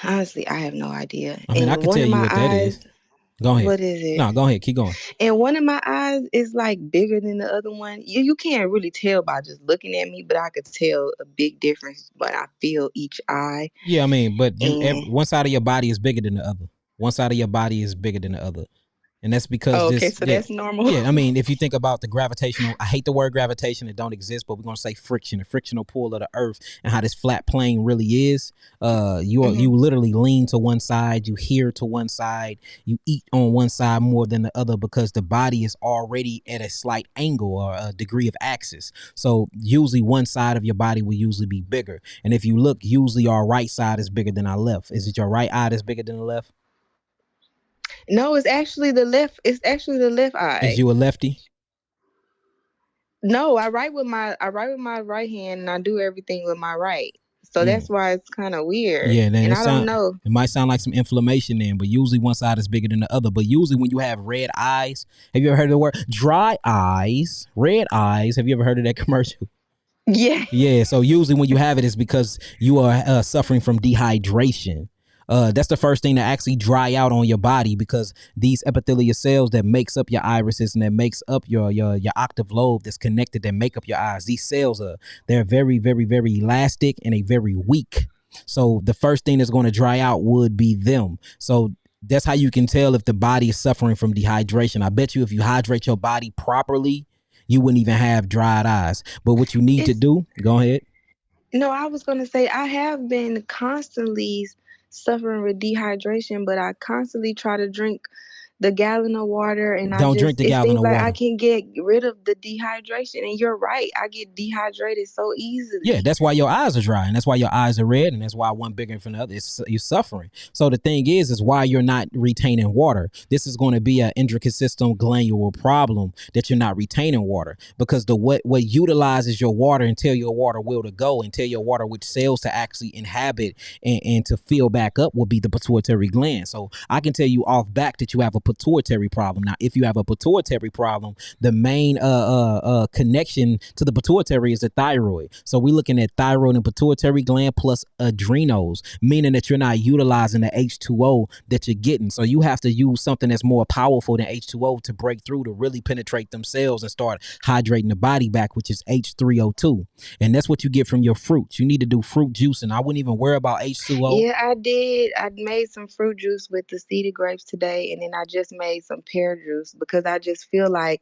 honestly, I have no idea. I mean, I And can one tell of you my what that eyes, is. Go ahead. What is it? No, go ahead. Keep going. And one of my eyes is like bigger than the other one. You can't really tell by just looking at me, but I could tell a big difference. But I feel each eye. Yeah, I mean, but And one side of your body is bigger than the other. One side of your body is bigger than the other. And that's because oh, okay, this, so yeah, that's normal. yeah. I mean, if you think about the gravitational, I hate the word gravitation; it don't exist. But we're gonna say friction, the frictional pull of the Earth, and how this flat plane really is. You hmm literally lean to one side, you hear to one side, you eat on one side more than the other because the body is already at a slight angle or a degree of axis. So usually one side of your body will usually be bigger. And if you look, usually our right side is bigger than our left. Is it your right eye that's bigger than the left? No, it's actually the left. It's actually the left Is eye. you a lefty? No, I write with my right hand, and I do everything with my right. So Mm. that's why it's kind of weird. Yeah, then And I don't know. it might sound like some inflammation then, but usually one side is bigger than the other. But usually when you have red eyes, have you ever heard of the word dry eyes? Red eyes. Have you ever heard of that commercial? Yeah. Yeah, so usually when you have it is because you are suffering from dehydration. That's the first thing to actually dry out on your body because these epithelial cells that makes up your irises and that makes up your octave lobe that's connected that make up your eyes. These cells are they're very very very elastic and they very weak. So the first thing that's going to dry out would be them. So that's how you can tell if the body is suffering from dehydration. I bet you if you hydrate your body properly, you wouldn't even have dried eyes. But what you need to It's do, go ahead. no, I was gonna say I have been constantly suffering with dehydration, but I constantly try to drink the gallon of water, and I Don't drink just the it gallon seems of like I water. can get rid of the dehydration. And you're right, I get dehydrated so Yeah, easily. that's why your eyes are dry, and that's why your eyes are red, and that's why one bigger from the other. You're suffering. So the thing is why you're not retaining water. This is going to be an intricate system glandular problem that you're not retaining water because the what utilizes your water and tell your water where to go and tell your water which cells to actually inhabit and to fill back up will be the pituitary gland. So I can tell you off back that you have a pituitary problem. Now, if you have a pituitary problem, the main connection to the pituitary is the thyroid. So we're looking at thyroid and pituitary gland plus adrenals, meaning that you're not utilizing the H2O that you're getting. So you have to use something that's more powerful than H2O to break through to really penetrate them cells and start hydrating the body back, which is H3O2. And that's what you get from your fruits. You need to do fruit juice, and I wouldn't even worry about H2O. Yeah, I did. I made some fruit juice with the seeded grapes today, and then I just made some pear juice because I just feel like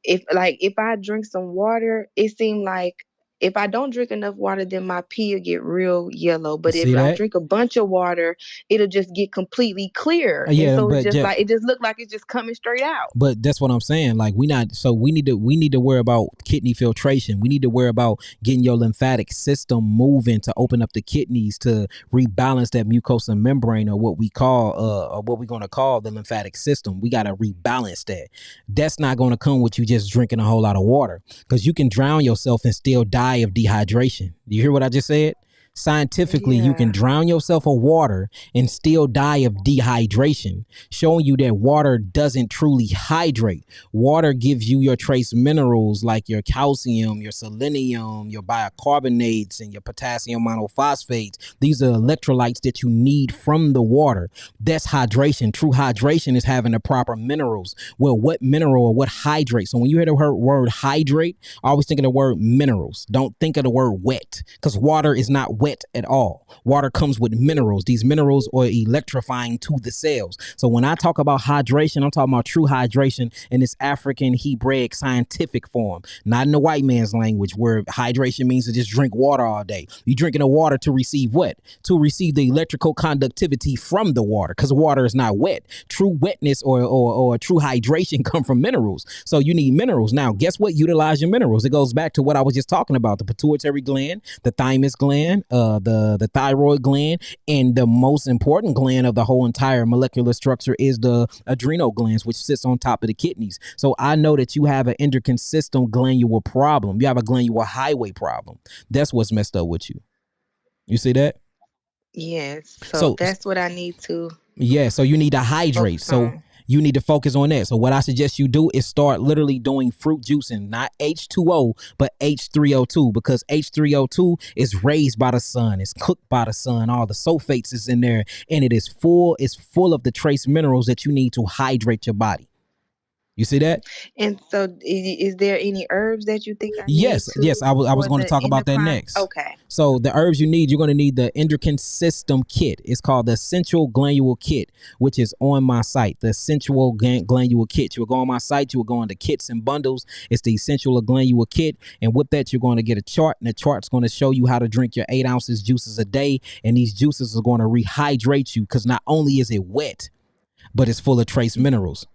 if I drink some water, it seemed like if I don't drink enough water, then my pee will get real yellow. But if See I that? drink a bunch of water, it'll just get completely clear. And Yeah, so it's but just like it just looked like it's just coming straight out. but that's what I'm saying. Like we not so we need to worry about kidney filtration. We need to worry about getting your lymphatic system moving to open up the kidneys to rebalance that mucosa membrane or what we call or what we're gonna call the lymphatic system. We gotta rebalance that. That's not gonna come with you just drinking a whole lot of water because you can drown yourself and still die of dehydration. Do you hear what I just said? Scientifically, you can Yeah. drown yourself of water and still die of dehydration, showing you that water doesn't truly hydrate. Water gives you your trace minerals like your calcium, your selenium, your bicarbonates, and your potassium monophosphates. These are electrolytes that you need from the water. That's hydration. True hydration is having the proper minerals. Well, what mineral or what hydrate? So when you hear the word hydrate, always think of the word minerals. Don't think of the word wet because water is not wet at all. Water comes with minerals. These minerals are electrifying to the cells. So when I talk about hydration, I'm talking about true hydration in its African Hebraic scientific form, not in the white man's language where hydration means to just drink water all day. You're drinking the water to receive what? To receive the electrical conductivity from the water because water is not wet. True wetness or true hydration come from minerals. So you need minerals. Now, guess what? Utilize your minerals. It goes back to what I was just talking about: the pituitary gland, the thymus gland, the thyroid gland, and the most important gland of the whole entire molecular structure is the adrenal glands, which sits on top of the kidneys. So I know that you have an endocrine system glandular problem. You have a glandular highway problem. That's what's messed up with you. You see that? Yes. So So that's what I need to yeah, so you need to hydrate. focus So on. You need to focus on that. So what I suggest you do is start literally doing fruit juicing, not H2O, but H3O2, because H3O2 is raised by the sun, it's cooked by the sun, all the sulfates is in there, and it's full of the trace minerals that you need to hydrate your body. You see that? And so, is there any herbs that you think I need Yes. to I was for going to the talk about that endocrine? next. Okay. So the herbs you need, you're going to need the endocrine system kit. It's called the essential glandular kit, which is on my site. The essential glandular kit. You will go on my site. You will go into kits and bundles. It's the essential glandular kit, and with that, you're going to get a chart, and the chart's going to show you how to drink your 8 ounces juices a day, and these juices are going to rehydrate you because not only is it wet, but it's full of trace minerals.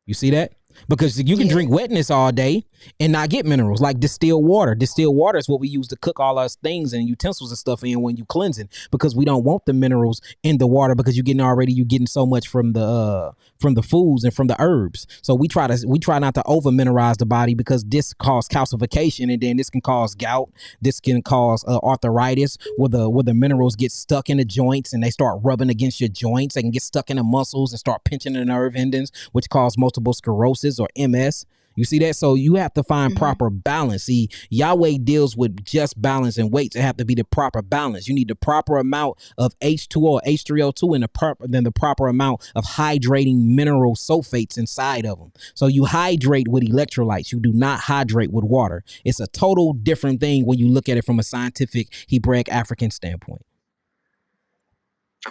You see that? Because you can drink Yes. wetness all day and not get minerals like distilled water. Distilled water is what we use to cook all our things and utensils and stuff in when you cleansing, because we don't want the minerals in the water, because you're getting so much from the foods and from the herbs. So we try not to over mineralize the body, because this causes calcification, and then this can cause gout. This can cause arthritis, where the minerals get stuck in the joints and they start rubbing against your joints. They can get stuck in the muscles and start pinching the nerve endings, which cause multiple sclerosis or MS. You see that? So you have to find Hmm. proper balance. See, Yahweh deals with just balance and weights. It have to be the proper balance. You need the proper amount of H2O or H3O2 and then the proper amount of hydrating mineral sulfates inside of them. So you hydrate with electrolytes. You do not hydrate with water. It's a total different thing when you look at it from a scientific Hebraic African standpoint.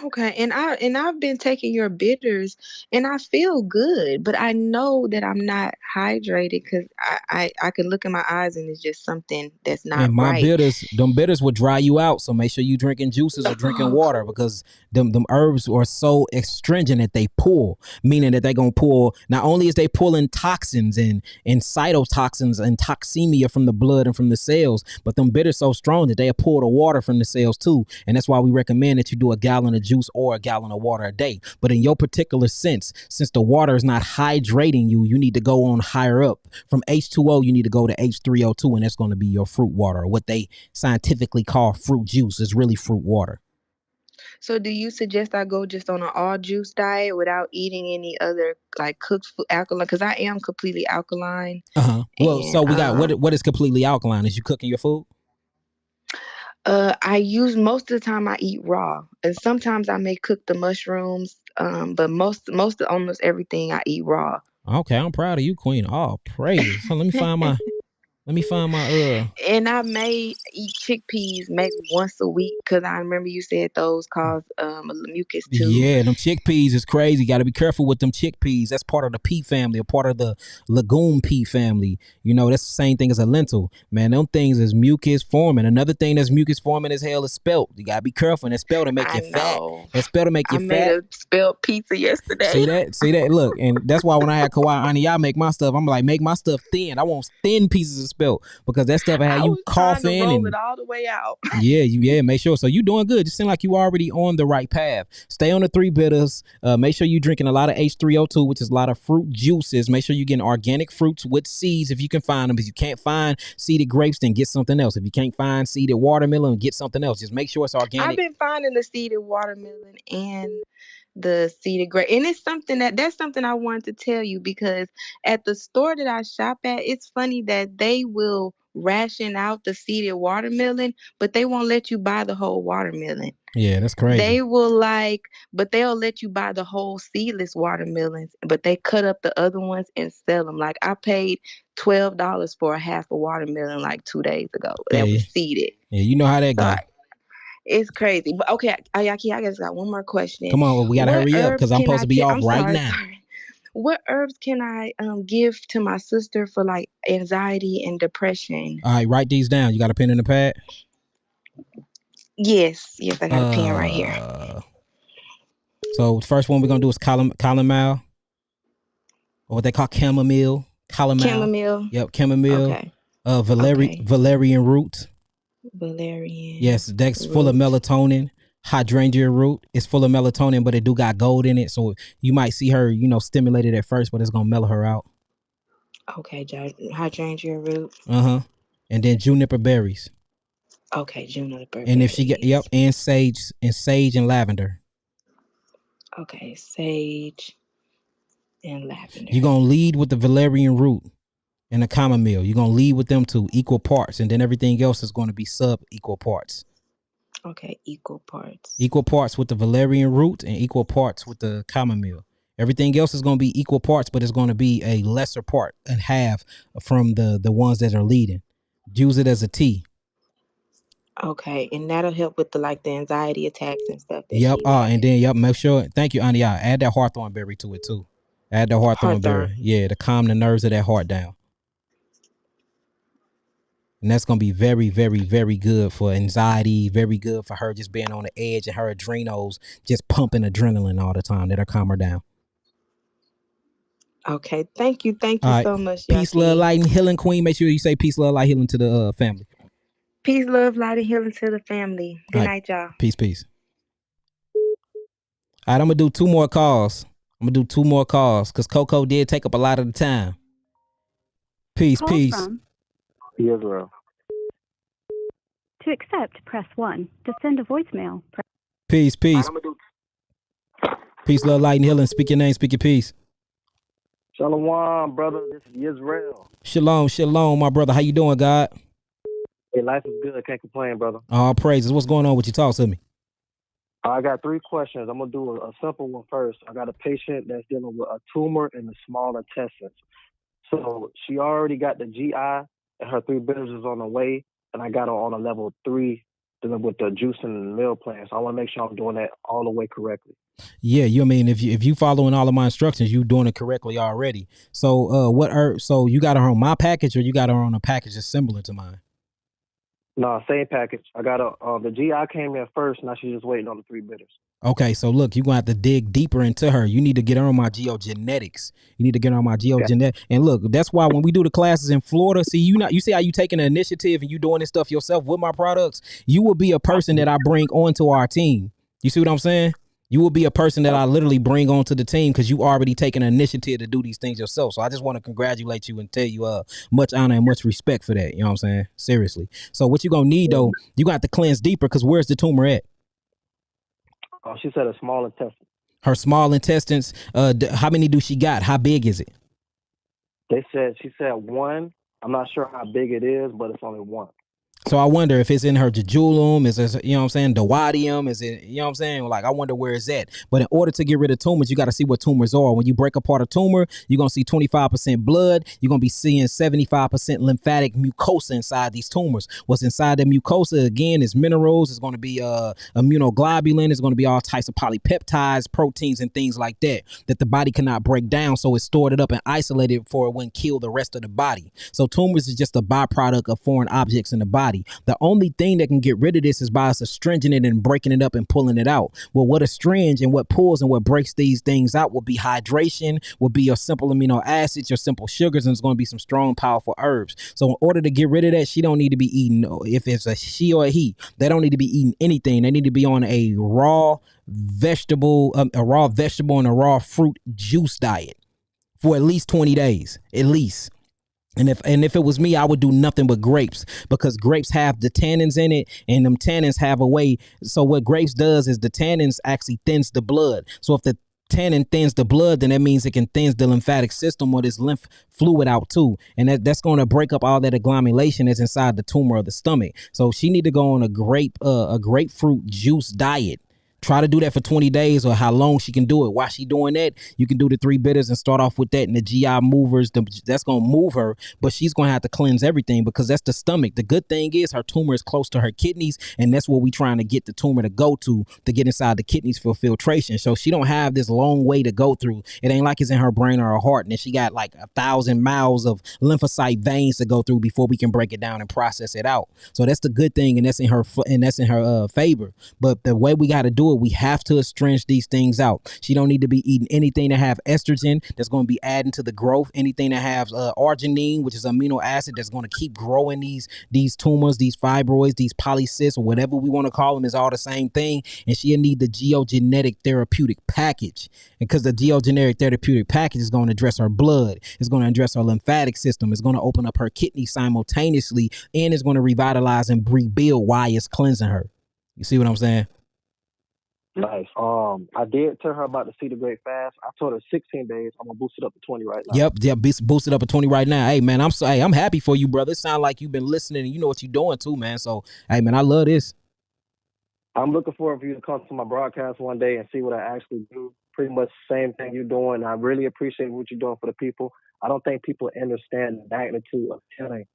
Okay, and I've been taking your bitters, and I feel good, but I know that I'm not hydrated because I can look in my eyes and it's just something that's not And right. them bitters will dry you out. So make sure you drinking juices or drinking water, because them herbs are so astringent that they pull, meaning that they're gonna pull. Not only is they pulling toxins and cytotoxins and toxemia from the blood and from the cells, but them bitters so strong that they pull the water from the cells too. And that's why we recommend that you do a gallon of juice or a gallon of water a day. But in your particular sense, since the water is not hydrating you, you need to go on higher up. From H2O, you need to go to H3O2, and that's going to be your fruit water, or what they scientifically call fruit juice. Is really fruit water. So do you suggest I go just on an all juice diet without eating any other like cooked food alkaline? Because I am completely alkaline, Well, and so we got what is completely alkaline? Is you cooking your food? I use most of the time I eat raw, and sometimes I may cook the mushrooms. But most of almost everything I eat raw. Okay, I'm proud of you, Queen. All praises. So let me find my And I may eat chickpeas maybe once a week because I remember you said those cause mucus too. Yeah, them chickpeas is crazy. Got to be careful with them chickpeas. That's part of the pea family, a part of the legume pea family. You know, that's the same thing as a lentil. Man, them things is mucus forming. Another thing that's mucus forming as hell is spelt. You got to be careful. And that spelt to make I you fat. know. That spelt to make I you made fat. a spelled pizza yesterday. See that? See that? Look, and that's why when I had Kawhi Ani, y'all make my stuff. I'm like, make my stuff thin. I want thin pieces of spelt, because that stuff will have I you was trying to coughing roll it and all the way out. make sure. So you doing good. Just seem like you already on the right path. Stay on the three bitters. Make sure you drinking a lot of H3O2, which is a lot of fruit juices. Make sure you getting organic fruits with seeds if you can find them. If you can't find seeded grapes, then get something else. If you can't find seeded watermelon, get something else. Just make sure it's I've organic. been finding the seeded watermelon and the seeded grape, and it's something that's something I wanted to tell you because at the store that I shop at, it's funny that they will ration out the seeded watermelon, but they won't let you buy the whole watermelon. Yeah, that's crazy. They will like, but they'll let you buy the whole seedless watermelons, but they cut up the other ones and sell them. Like I paid $12 for a half a watermelon like 2 days ago that Yeah, was seeded. yeah. You know how that So go. it's crazy. But okay, Ayaki, I just got one more question. Come on, we gotta What hurry up herbs because I'm can supposed I to be take? off I'm right sorry, now. sorry. What herbs can I give to my sister for like anxiety and depression? All right, write these down. You got a pen and a pad? Yes, yes, I got a pen right here. Uh, so the first one we're gonna do is chamomile, or what they call chamomile. Chamomile. Chamomile. Yep, chamomile. Okay. Okay. Valerian root. Valerian Yes, that's full of root. melatonin. Hydrangea root is full of melatonin, but it do got gold in it, so you might see her, stimulated at first, but it's gonna mellow her out. Okay, hydrangea root. And then juniper berries. Okay, juniper And if she get berries. and sage and lavender. Okay, sage and lavender. You're going to lead with the valerian root and the chamomile. You're going to lead with them to equal parts, and then everything else is going to be sub-equal parts. Okay, equal parts. Equal parts with the valerian root and equal parts with the chamomile. Everything else is going to be equal parts, but it's going to be a lesser part and half from the ones that are leading. Use it as a tea. Okay, and that'll help with the anxiety attacks and stuff that Yep. she's having. And then make sure. Thank you, Auntie. Add that hawthorn berry to it too. Add the hawthorn Hawthorn. berry. Yeah, to calm the nerves of that heart down. And that's going to be very, very, very good for anxiety, very good for her just being on the edge and her adrenals just pumping adrenaline all the time. That'll calm her down. Okay, thank you All right. so much, Peace, love, Yaki. light, and healing, queen. Make sure you say peace, love, light, healing to the family. Peace, love, light, and healing to the family. Good All right. night, y'all. Peace, peace. All right, I'm going to do 2 more calls. Because Coco did take up a lot of the time. Peace, Call peace. From. Israel. To accept, press 1. To send a voicemail, press. Peace, peace. Peace, love, light, and healing. Speak your name, speak your peace. Shalom, brother. This is Israel. Shalom, shalom, my brother. How you doing, God? Hey, life is good. Can't complain, brother. All praises. What's going on with you? Talk to me. I got 3 questions. I'm going to do a simple one first. I got a patient that's dealing with a tumor in the small intestines. So she already got the GI, and her 3 bitters is on the way, and I got her on a level 3 dealing with the juicing and meal plan. So I want to make sure I'm doing that all the way correctly. Yeah, you mean if you following all of my instructions, you doing it correctly already. So so you got her on my package or you got her on a package that's similar to mine? No, same package. I got the GI came in first. Now she's just waiting on the 3 bitters. Okay, so look, you're going to have to dig deeper into her. You need to get her on my geogenetics. You need to get her on my geogenetics. Okay. And look, that's why when we do the classes in Florida, you see how you taking the initiative and you doing this stuff yourself with my products? You will be a person that I bring onto our team. You see what I'm saying? You will be a person that I literally bring onto the team because you already taken an initiative to do these things yourself. So I just want to congratulate you and tell you much honor and much respect for that. You know what I'm saying? Seriously. So what you going to need, though, you got to cleanse deeper because where's the tumor at? Oh, she said a small intestine. Her small intestines, how many do she got? How big is it? She said 1. I'm not sure how big it is, but it's only 1. So I wonder if it's in her jejulum, is it, you know what I'm saying, duodenum, is it, you know what I'm saying? Like, I wonder where it's at. But in order to get rid of tumors, you got to see what tumors are. When you break apart a tumor, you're going to see 25% blood. You're going to be seeing 75% lymphatic mucosa inside these tumors. What's inside the mucosa, again, is minerals. It's going to be immunoglobulin. It's going to be all types of polypeptides, proteins, and things like that the body cannot break down. So it's stored it up and isolated for it wouldn't kill the rest of the body. So tumors is just a byproduct of foreign objects in the body. The only thing that can get rid of this is by us astringent it and breaking it up and pulling it out. Well, what astringe and what pulls and what breaks these things out will be hydration, will be your simple amino acids, your simple sugars, and it's going to be some strong, powerful herbs. So in order to get rid of that, she don't need to be eating, if it's a she or a he, they don't need to be eating anything. They need to be on a raw vegetable and a raw fruit juice diet for at least 20 days, at least. And if it was me, I would do nothing but grapes because grapes have the tannins in it, and them tannins have a way. So what grapes does is the tannins actually thins the blood. So if the tannin thins the blood, then that means it can thins the lymphatic system or this lymph fluid out too. And that's going to break up all that agglomeration that's inside the tumor of the stomach. So she need to go on a grapefruit juice diet. Try to do that for 20 days or how long she can do it. While she doing that, you can do the 3 bitters and start off with that and the GI movers. That's going to move her, but she's going to have to cleanse everything because that's the stomach. The good thing is her tumor is close to her kidneys, and that's what we trying to get the tumor to go to get inside the kidneys for filtration. So she don't have this long way to go through. It ain't like it's in her brain or her heart, and then she got like 1,000 miles of lymphocyte veins to go through before we can break it down and process it out. So that's the good thing, and that's in her favor. But the way we got to do it, we have to astringe these things out. She don't need to be eating anything that have estrogen that's going to be adding to the growth, anything that has arginine, which is amino acid that's going to keep growing these tumors, these fibroids, these polycysts, or whatever we want to call them, is all the same thing. And she'll need the geogenetic therapeutic package. And because the geogenetic therapeutic package is going to address her blood, it's going to address her lymphatic system, it's going to open up her kidney simultaneously, and it's going to revitalize and rebuild while it's cleansing her. You see what I'm saying? Nice. I did tell her about the Cedar Great fast. I told her 16 days. I'm gonna boost it up to 20 right now. Yep, boost it up to 20 right now. Hey man, I'm happy for you, brother. It sounds like you've been listening and you know what you're doing too, man. So hey man, I love this. I'm looking forward for you to come to my broadcast one day and see what I actually do. Pretty much the same thing you're doing. I really appreciate what you're doing for the people. I don't think people understand the magnitude of healing.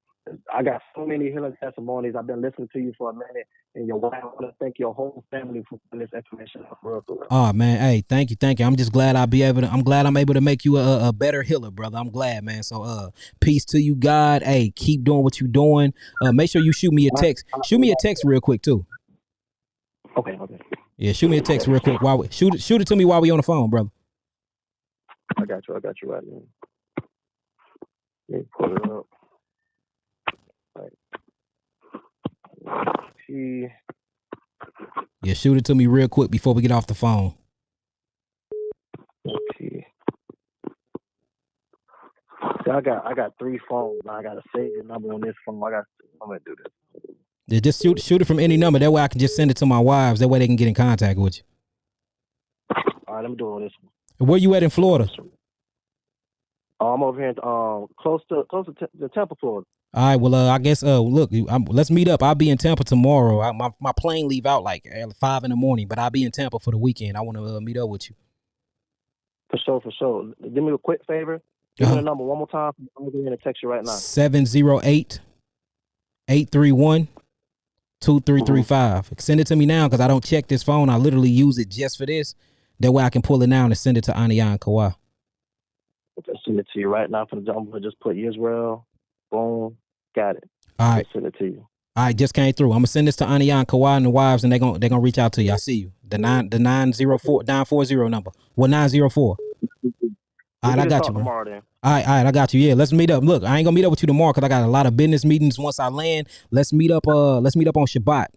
I got so many healing testimonies. I've been listening to you for a minute, and your wife. I want to thank your whole family for putting this information out for real. Oh man, hey, thank you. I'm just glad I'm glad I'm able to make you a better healer, brother. I'm glad, man. So peace to you, God. Hey, keep doing what you're doing. Make sure you shoot me a text. Shoot me a text real quick too. Okay. Yeah, shoot me a text real quick while we shoot it to me while we on the phone, brother. I got you right now. Let me pull it up. Yeah, shoot it to me real quick before we get off the phone. See, I got 3 phones. I gotta save your number on this phone. I'm gonna do this. Yeah, just shoot it from any number. That way I can just send it to my wives. That way they can get in contact with you. All right, let me do it on this one. Where you at in Florida? I'm over here, close to the Tampa, Florida. All right, well, I guess, look, let's meet up. I'll be in Tampa tomorrow. My plane leave out like at 5 in the morning, but I'll be in Tampa for the weekend. I want to meet up with you. For sure. Do me a quick favor. Give me the number one more time. I'm going to go ahead and text you right now. 708-831-2335. Send it to me now because I don't check this phone. I literally use it just for this. That way I can pull it now and send it to Aniya and Kawhi. Okay, send it to you right now. I'm going to just put Israel. Boom. Got it. All right. I'll send it to you. All right, just came through. I'm gonna send this to Aniya and Kawhi and the wives, and they're gonna reach out to you. I see you. The 940 number. What 904? All right, I got you, bro. Tomorrow, then. All right, I got you. Yeah, let's meet up. Look, I ain't gonna meet up with you tomorrow because I got a lot of business meetings once I land. Let's meet up. Let's meet up on Shabbat.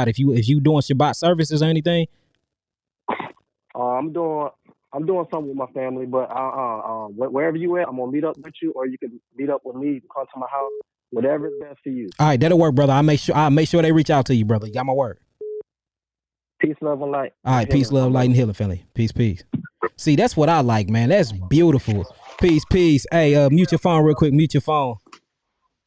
If you doing Shabbat services or anything. I'm doing something with my family, but wherever you at, I'm gonna meet up with you, or you can meet up with me. You can come to my house. Whatever is best for you. All right, that'll work, brother. I'll make sure they reach out to you, brother. You got my word. Peace, love, and light. All right, peace, love, light, and healing, family. Peace. See, that's what I like, man. That's beautiful. Peace. Hey, mute your phone real quick. Mute your phone.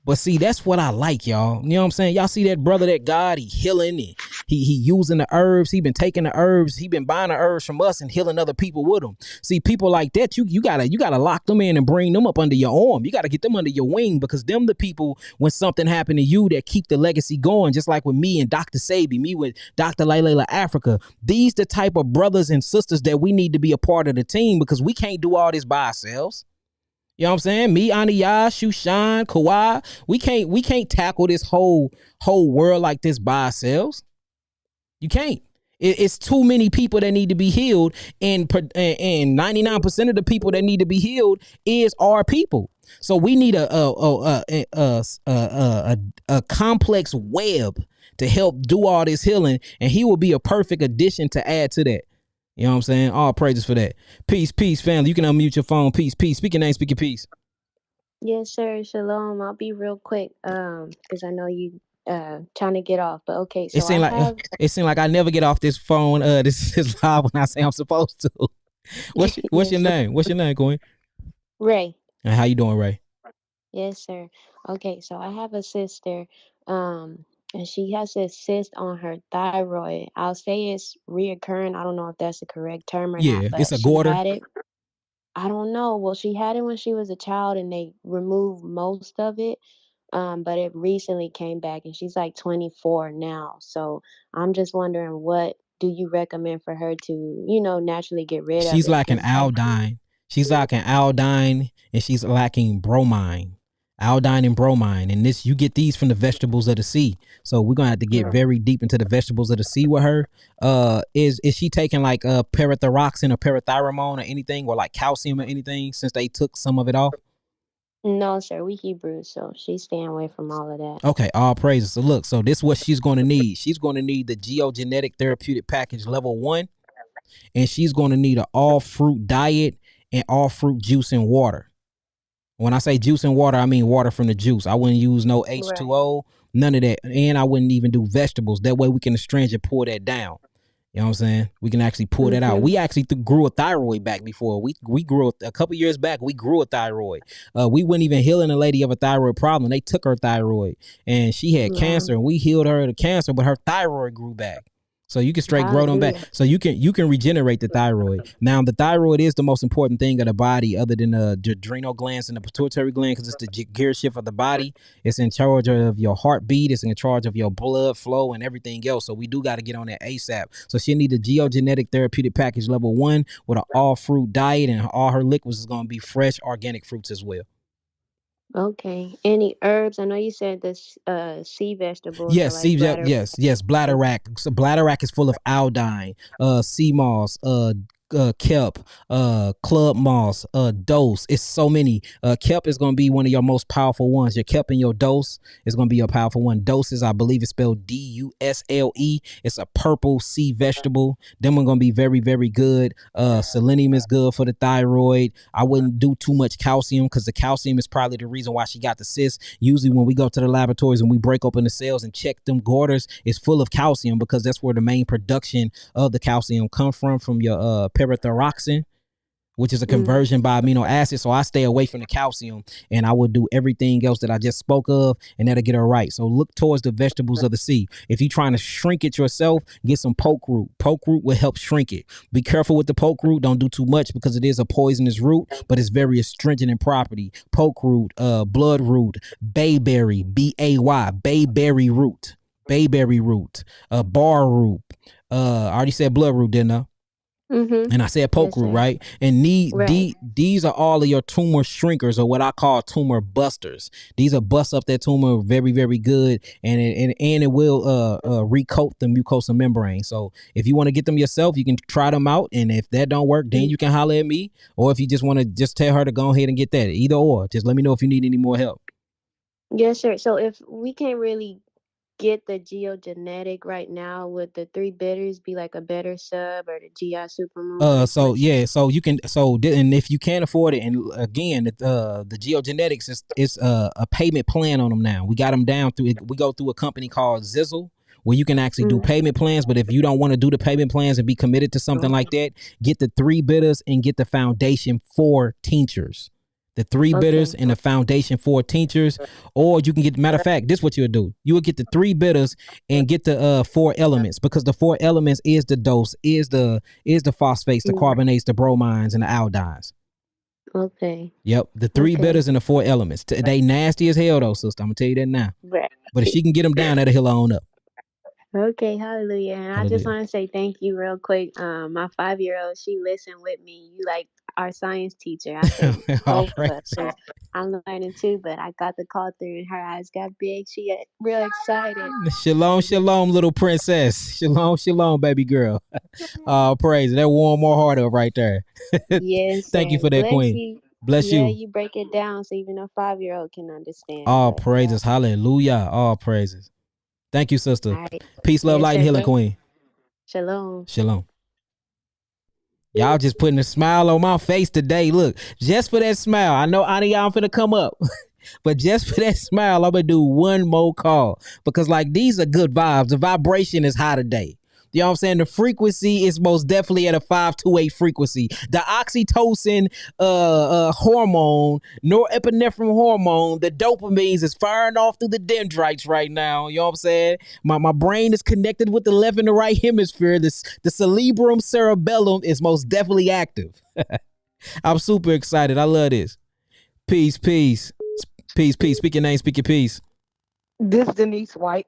But see, that's what I like, y'all. You know what I'm saying? Y'all see that brother, that God, he healing and he using the herbs. He been taking the herbs. He been buying the herbs from us and healing other people with them. See, people like that, you gotta lock them in and bring them up under your arm. You gotta get them under your wing because them the people when something happened to you that keep the legacy going. Just like with me and Dr. Sabi, me with Dr. Layla Africa. These the type of brothers and sisters that we need to be a part of the team because we can't do all this by ourselves. You know what I'm saying? Me, Aniya, Shushan, Kawhi, we can't tackle this whole world like this by ourselves. You can't. It's too many people that need to be healed, and 99% of the people that need to be healed is our people. So we need a complex web to help do all this healing, and he will be a perfect addition to add to that. You know what I'm saying? All praises for that. Peace, family. You can unmute your phone. Peace. Speak your name, speak your peace. Yes, sir. Shalom. I'll be real quick, because I know you trying to get off. But okay, so it seemed like I never get off this phone. This is live when I say I'm supposed to. What's your name? What's your name, Queen? Ray. And how you doing, Ray? Yes, sir. Okay, so I have a sister, and she has a cyst on her thyroid. I'll say it's reoccurring. I don't know if that's the correct term or not. But it's a goiter. Had it. I don't know. Well, she had it when she was a child, and they removed most of it. But it recently came back, and she's like 24 now. So I'm just wondering, what do you recommend for her to, naturally get rid of it? She's lacking iodine. She's lacking iodine, and she's lacking bromine. Iodine and bromine, and you get these from the vegetables of the sea. So we're gonna have to get very deep into the vegetables of the sea with her. Is she taking like parathyroxine or parathyramine or anything, or like calcium or anything, since they took some of it off? No, sir. We Hebrews, so she's staying away from all of that. Okay, all praises. So look, so this is what she's going to need. She's going to need the Geogenetic Therapeutic Package Level 1, and she's going to need an all fruit diet and all fruit juice and water. When I say juice and water, I mean water from the juice. I wouldn't use no H2O, none of that. And I wouldn't even do vegetables. That way we can astringent pour that down. You know what I'm saying? We can actually pull that out. Mhm. We actually grew a thyroid back before. We grew a couple years back. We grew a thyroid. We wouldn't even healing a lady of a thyroid problem. They took her thyroid and she had Wow. cancer, and we healed her of the cancer, but her thyroid grew back. So you can straight grow them back. Hallelujah. So you can regenerate the thyroid. Now the thyroid is the most important thing of the body, other than the adrenal glands and the pituitary gland, because it's the gear shift of the body. It's in charge of your heartbeat. It's in charge of your blood flow and everything else. So we do got to get on that ASAP. So she need the geogenetic therapeutic package level 1 with an all fruit diet, and all her liquids is going to be fresh organic fruits as well. Okay. Any herbs? I know you said this sea vegetables are Yes, like bladder. yes. Bladderwrack. So bladderwrack is full of iodine, sea moss, kelp, club moss, dose. It's so many. Kelp is going to be one of your most powerful ones. Your kelp and your dose is going to be your powerful one. Doses, I believe it's spelled Dusle. It's a purple sea vegetable. Them are going to be very, very good. Selenium is good for the thyroid. I wouldn't do too much calcium, because the calcium is probably the reason why she got the cyst. Usually when we go to the laboratories and we break open the cells and check them garters, it's full of calcium, because that's where the main production of the calcium come from your parathyroxine, which is a Mm. conversion by amino acid. So I stay away from the calcium, and I would do everything else that I just spoke of, and that'll get her right. So look towards the vegetables of the sea. If you're trying to shrink it yourself, get some poke root. Poke root will help shrink it. Be careful with the poke root. Don't do too much, because it is a poisonous root, but it's very astringent in property. Poke root, blood root, bayberry, BAY, bayberry root, bayberry root, bar root. I already said blood root, didn't I? Mhm. And I said poke Yes, root, sir. right? And Right. these are all of your tumor shrinkers, or what I call tumor busters. These are bust up that tumor very, very good, and it will recoat the mucosal membrane. So if you want to get them yourself, you can try them out, and if that don't work, then Mm. you can holler at me, or if you just want to just tell her to go ahead and get that. Either or, just let me know if you need any more help. Yes, sir. So if we can't really get the geogenetic right now, would the three bitters be like a better sub, or the GI supermoon? Like So which? yeah, so you can and if you can't afford it, and again, the geogenetics is a payment plan on them now. We got them down through. We go through a company called Zizzle, where you can actually do Mm. payment plans. But if you don't want to do the payment plans and be committed to something like that, get the three bitters and get the foundation for tinctures. The three bitters Okay. and the foundation for tinctures, or you can get. Matter of fact, this is what you would do. You would get the three bitters and get the four elements, because the four elements is the dose, is the phosphates, the Mm. carbonates, the bromines, and the aldehydes. Okay. Yep, the three Okay. bitters and the four elements. They nasty as hell though, sister. I'm gonna tell you that now. Right. But if she can get them down, that'll heal her on up. Okay, hallelujah. And I just Hallelujah. want to say thank you real quick. My 5-year-old, she listened with me. You like our science teacher. I say All both of right. us, 'cause I'm learning too, but I got the call through and her eyes got big. She got real excited. Shalom, And then, shalom, little princess. Shalom, shalom, baby girl. Praise. That warm my heart up right there. yes, Thank you sir. for that, Bless queen. you. Bless Yeah, you. you break it down so even a 5-year-old can understand. All But yeah, praises. Hallelujah. All praises. Thank you, sister. all right. Peace, love, Yes, light, and sir. healing, queen. Shalom. Shalom. Y'all just putting a smile on my face today. Look, just for that smile. I know Ani, y'all finna come up. But just for that smile, I'm gonna do one more call, because like these are good vibes. The vibration is high today. You know what I'm saying? The frequency is most definitely at a 528 frequency. The oxytocin hormone, norepinephrine hormone, the dopamines is firing off through the dendrites right now. You know what I'm saying? My brain is connected with the left and the right hemisphere. The cerebrum cerebellum is most definitely active. I'm super excited. I love this. Peace, peace. Peace, peace. Speak your name, speak your peace. This Denise White.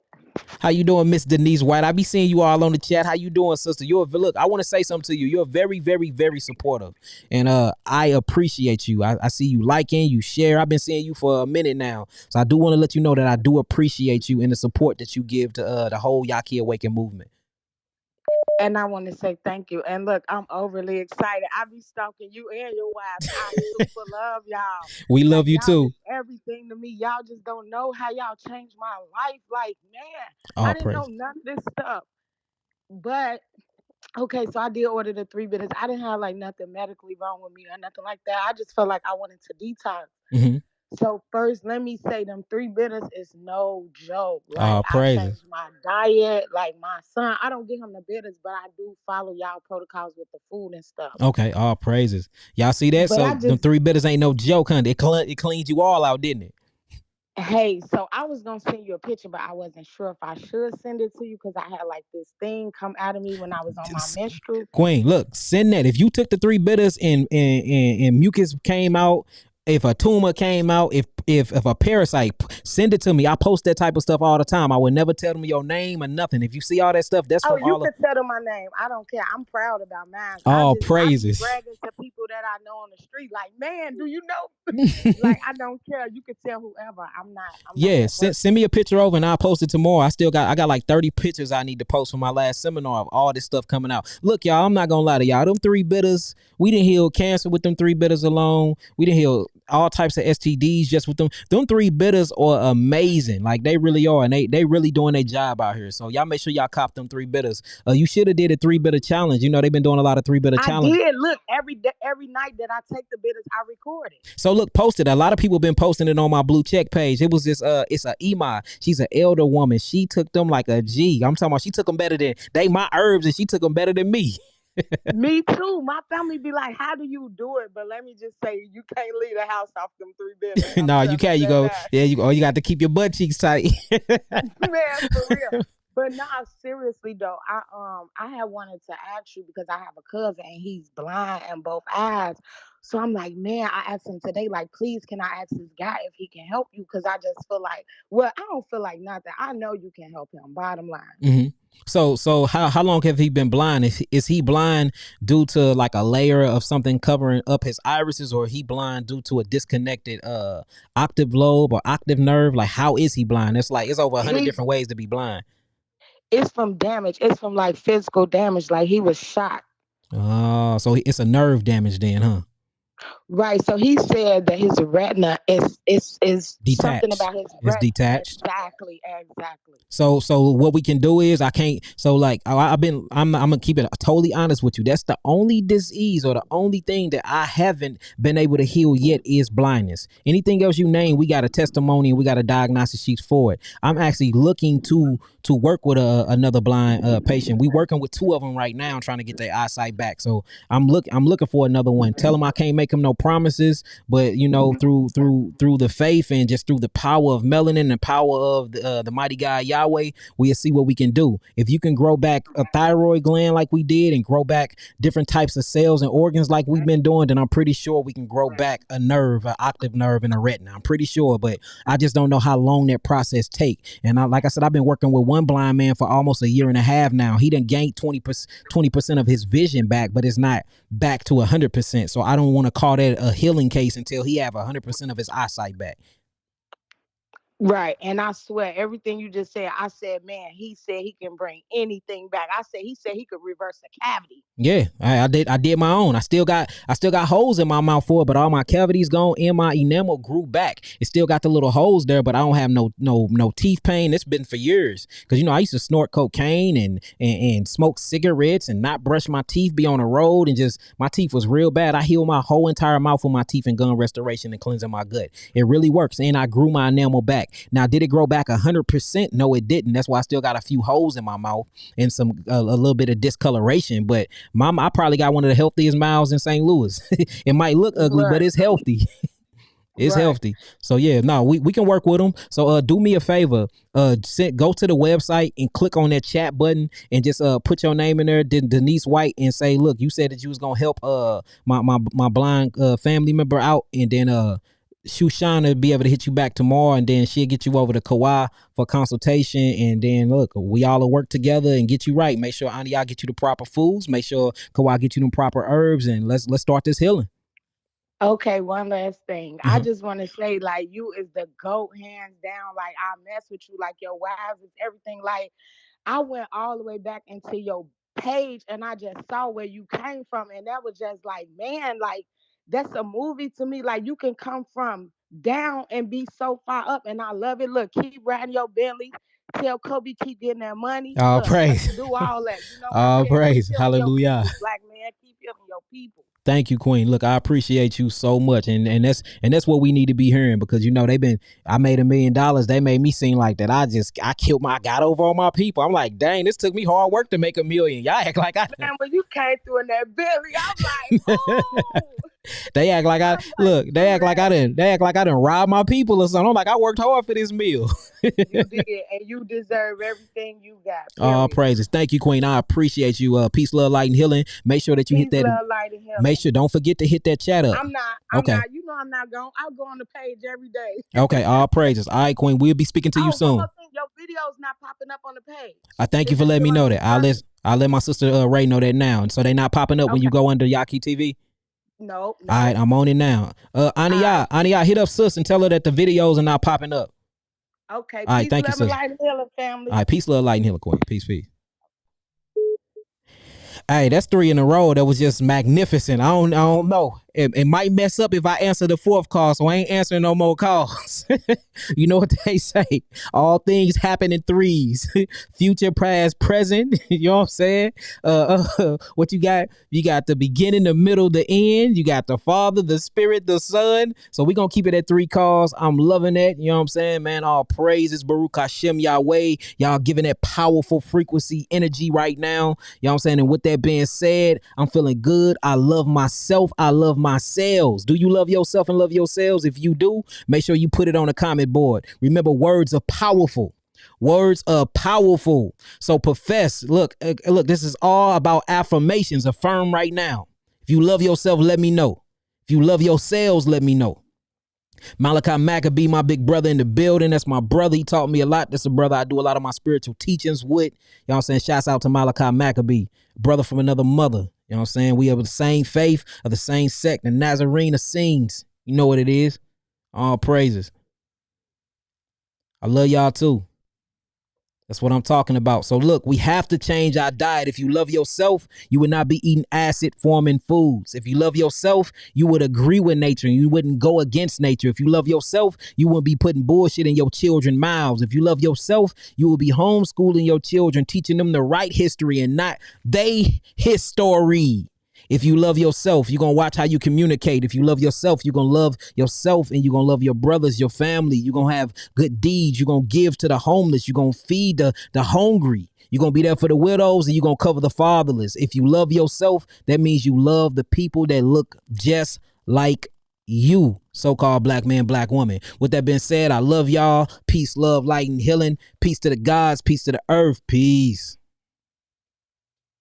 How you doing, Miss Denise White? I be seeing you all on the chat. How you doing, sister? Look, I want to say something to you. You're very, very, very supportive. And I appreciate you. I see you liking, you share. I've been seeing you for a minute now. So I do want to let you know that I do appreciate you and the support that you give to the whole Yaki Awaken movement. And I want to say thank you. And look, I'm overly excited. I be stalking you and your wives. I super love y'all. We love Like you y'all too. is everything to me. Y'all just don't know how y'all changed my life. Like, man, I All didn't know praise. none of this stuff. But okay, so I did order the three bitters. I didn't have like nothing medically wrong with me or nothing like that. I just felt like I wanted to detox. Mm-hmm. So first, let me say them three bitters is no joke. Like All I praises. changed my diet. Like my son, I don't give him the bitters, but I do follow y'all protocols with the food and stuff. Okay, all praises. Y'all see that? But So I them just, three bitters ain't no joke, huh? It cleaned you all out, didn't it? hey, so I was gonna send you a picture, but I wasn't sure if I should send it to you because I had like this thing come out of me when I was on my menstrual. Queen, look, send that. If you took the three bitters and mucus came out, if a tumor came out, if a parasite, send it to me. I post that type of stuff all the time. I would never tell them your name or nothing. If you see all that stuff, that's Oh, from you all of could tell them my name. I don't care. I'm proud about mine. all I be praises. bragging to people that I know on the street, like, man, do you know? Like I don't care. You could tell whoever. I'm not Yeah, that send person. me a picture over and I'll post it tomorrow. I got like 30 pictures I need to post for my last seminar of all this stuff coming out. Look, y'all, I'm not gonna lie to y'all. Them three bitters, we didn't heal cancer with them three bitters alone. We didn't heal all types of STDs just with them. Them three bitters are amazing. Like they really are, and they really doing their job out here. So y'all make sure y'all cop them three bitters. You should have did a three bitter challenge. You know, they've been doing a lot of three bitter I challenge. did. Look, every day, every night that I take the bitters, I record it. So look, posted. A lot of people been posting it on my blue check page. It was this it's a Ema. She's an elder woman. She took them like a G. I'm talking about she took them better than they my herbs, and she took them better than me. Me too. My family be like, "How do you do it?" But let me just say, you can't leave the house off them three bitters. I'm No, you telling can't. you You that go, now. yeah, you got to keep your butt cheeks tight. Man, for real. But nah, seriously though, I had wanted to ask you because I have a cousin and he's blind in both eyes. So I'm like, man, I asked him today, like, please, can I ask this guy if he can help you? Because I just feel like, well, I don't feel like nothing. I know you can help him. Bottom line. hmm So how long have he been blind? Is he blind due to like a layer of something covering up his irises, or he blind due to a disconnected octave lobe or octave nerve? Like how is he blind? It's like it's over 100 He's different ways to be blind. It's from damage. It's from like physical damage. Like he was shot. Oh, so it's a nerve damage then, huh? Right. So he said that his retina is something Detached. about his It's retina. detached. Exactly. Exactly. So what we can do is I can't. So like I'm gonna keep it totally honest with you. That's the only disease or the only thing that I haven't been able to heal yet is blindness. Anything else you name, we got a testimony and we got a diagnosis sheet for it. I'm actually looking to work with another blind patient. We working with two of them right now, trying to get their eyesight back. So I'm looking for another one. Tell them I can't make them no promises, but you know through the faith and just through the power of melanin and the power of the mighty God Yahweh, we'll see what we can do. If you can grow back a thyroid gland like we did and grow back different types of cells and organs like we've been doing, then I'm pretty sure we can grow back a nerve, an octave nerve, and a retina. I'm pretty sure, but I just don't know how long that process take. And like I said, I've been working with one blind man for almost a year and a half now. He done gained 20% of his vision back, but it's not back to 100%. So I don't want to call that a healing case until he have 100% of his eyesight back. Right. And I swear, everything you just said, I said, man, he said he can bring anything back. He said he could reverse a cavity. Yeah, I did my own. I still got holes in my mouth for it, but all my cavities gone and my enamel grew back. It still got the little holes there, but I don't have no teeth pain. It's been for years. Cause you know, I used to snort cocaine and smoke cigarettes and not brush my teeth, be on the road, and just my teeth was real bad. I healed my whole entire mouth with my teeth and gum restoration and cleansing my gut. It really works. And I grew my enamel back. Now, did it grow back 100%? No, it didn't. That's why I still got a few holes in my mouth and some a little bit of discoloration, but I probably got one of the healthiest mouths in St. Louis. It might look ugly, but Right. it's healthy. It's Right. healthy. So yeah, no, we can work with them. So do me a favor. Go to the website and click on that chat button and just put your name in there, Denise White, and say, look, you said that you was gonna help my blind family member out, and then Shushana be able to hit you back tomorrow, and then she'll get you over to Kawhi for consultation, and then look, we all will work together and get you right. Make sure Auntie y'all get you the proper foods. Make sure Kawhi get you the proper herbs, and let's start this healing. Okay, one last thing. I Uh-huh. just want to say, like, you is the GOAT, hands down. Like, I mess with you, like, your wives is everything. Like, I went all the way back into your page and I just saw where you came from. And that was just like, man, like, that's a movie to me. Like, you can come from down and be so far up. And I love it. Look, keep riding your Bentley. Tell Kobe, keep getting that money. All Look, praise. do all that. You know what I'm All saying? We praise. feeling your Hallelujah. peoples, black man. Keep healing your people. Thank you, Queen. Look, I appreciate you so much, and that's what we need to be hearing, because I made $1 million. They made me seem like that I got over on my people. I'm like, dang, this took me hard work to make $1 million. Y'all act like Man, when you came through in that belly, I'm like, oh. They act like they act like I didn't rob my people or something. I'm like, I worked hard for this meal. You did, and you deserve everything you got. All praises. Thank you, Queen. I appreciate you. Peace, love, light, and healing. Make sure that you hit that. Love, light, and healing. Make sure, don't forget to hit that chat up. I'm not. You know I'm not going. I'll go on the page every day. Okay, all praises. All right, Queen. We'll be speaking to you soon. Your video's not popping up on the page. I thank you for letting me know that. I'll let my sister Ray know that now, and so they not popping up when you go under Yaki TV. No. All right, I'm on it now. Ania, hit up sis and tell her that the videos are not popping up. Okay. All right, thank you, sis. Light, and healing, family. All right, peace, love, light, and healing, Queen. Peace. Hey, that's 3 in a row. That was just magnificent. I don't know. It might mess up if I answer the 4th call, so I ain't answering no more calls. You know what they say? All things happen in 3s. Future, past, present. You know what I'm saying? What you got? You got the beginning, the middle, the end. You got the Father, the Spirit, the Son. So we're going to keep it at 3 calls. I'm loving that. You know what I'm saying, man? All praises, Baruch Hashem Yahweh. Y'all giving that powerful frequency energy right now. You know what I'm saying? And with that being said, I'm feeling good. I love myself. I love myself. Do you love yourself and love yourselves? If you do, make sure you put it on the comment board. Remember, words are powerful. Words are powerful. So profess. Look, this is all about affirmations. Affirm right now. If you love yourself, let me know. If you love yourselves, let me know. Malachi Maccabee, my big brother in the building. That's my brother. He taught me a lot. That's a brother I do a lot of my spiritual teachings with. You know what I'm saying? Shouts out to Malachi Maccabee, brother from another mother. You know what I'm saying? We are the same faith, of the same sect, the Nazarene Essenes. You know what it is. All praises. I love y'all too. That's what I'm talking about. So look, we have to change our diet. If you love yourself, you would not be eating acid forming foods. If you love yourself, you would agree with nature and you wouldn't go against nature. If you love yourself, you wouldn't be putting bullshit in your children's mouths. If you love yourself, you will be homeschooling your children, teaching them the right history and not they history. If you love yourself, you're going to watch how you communicate. If you love yourself, you're going to love yourself and you're going to love your brothers, your family. You're going to have good deeds. You're going to give to the homeless. You're going to feed the hungry. You're going to be there for the widows and you're going to cover the fatherless. If you love yourself, that means you love the people that look just like you, so-called black man, black woman. With that being said, I love y'all. Peace, love, light, and healing. Peace to the gods. Peace to the earth. Peace.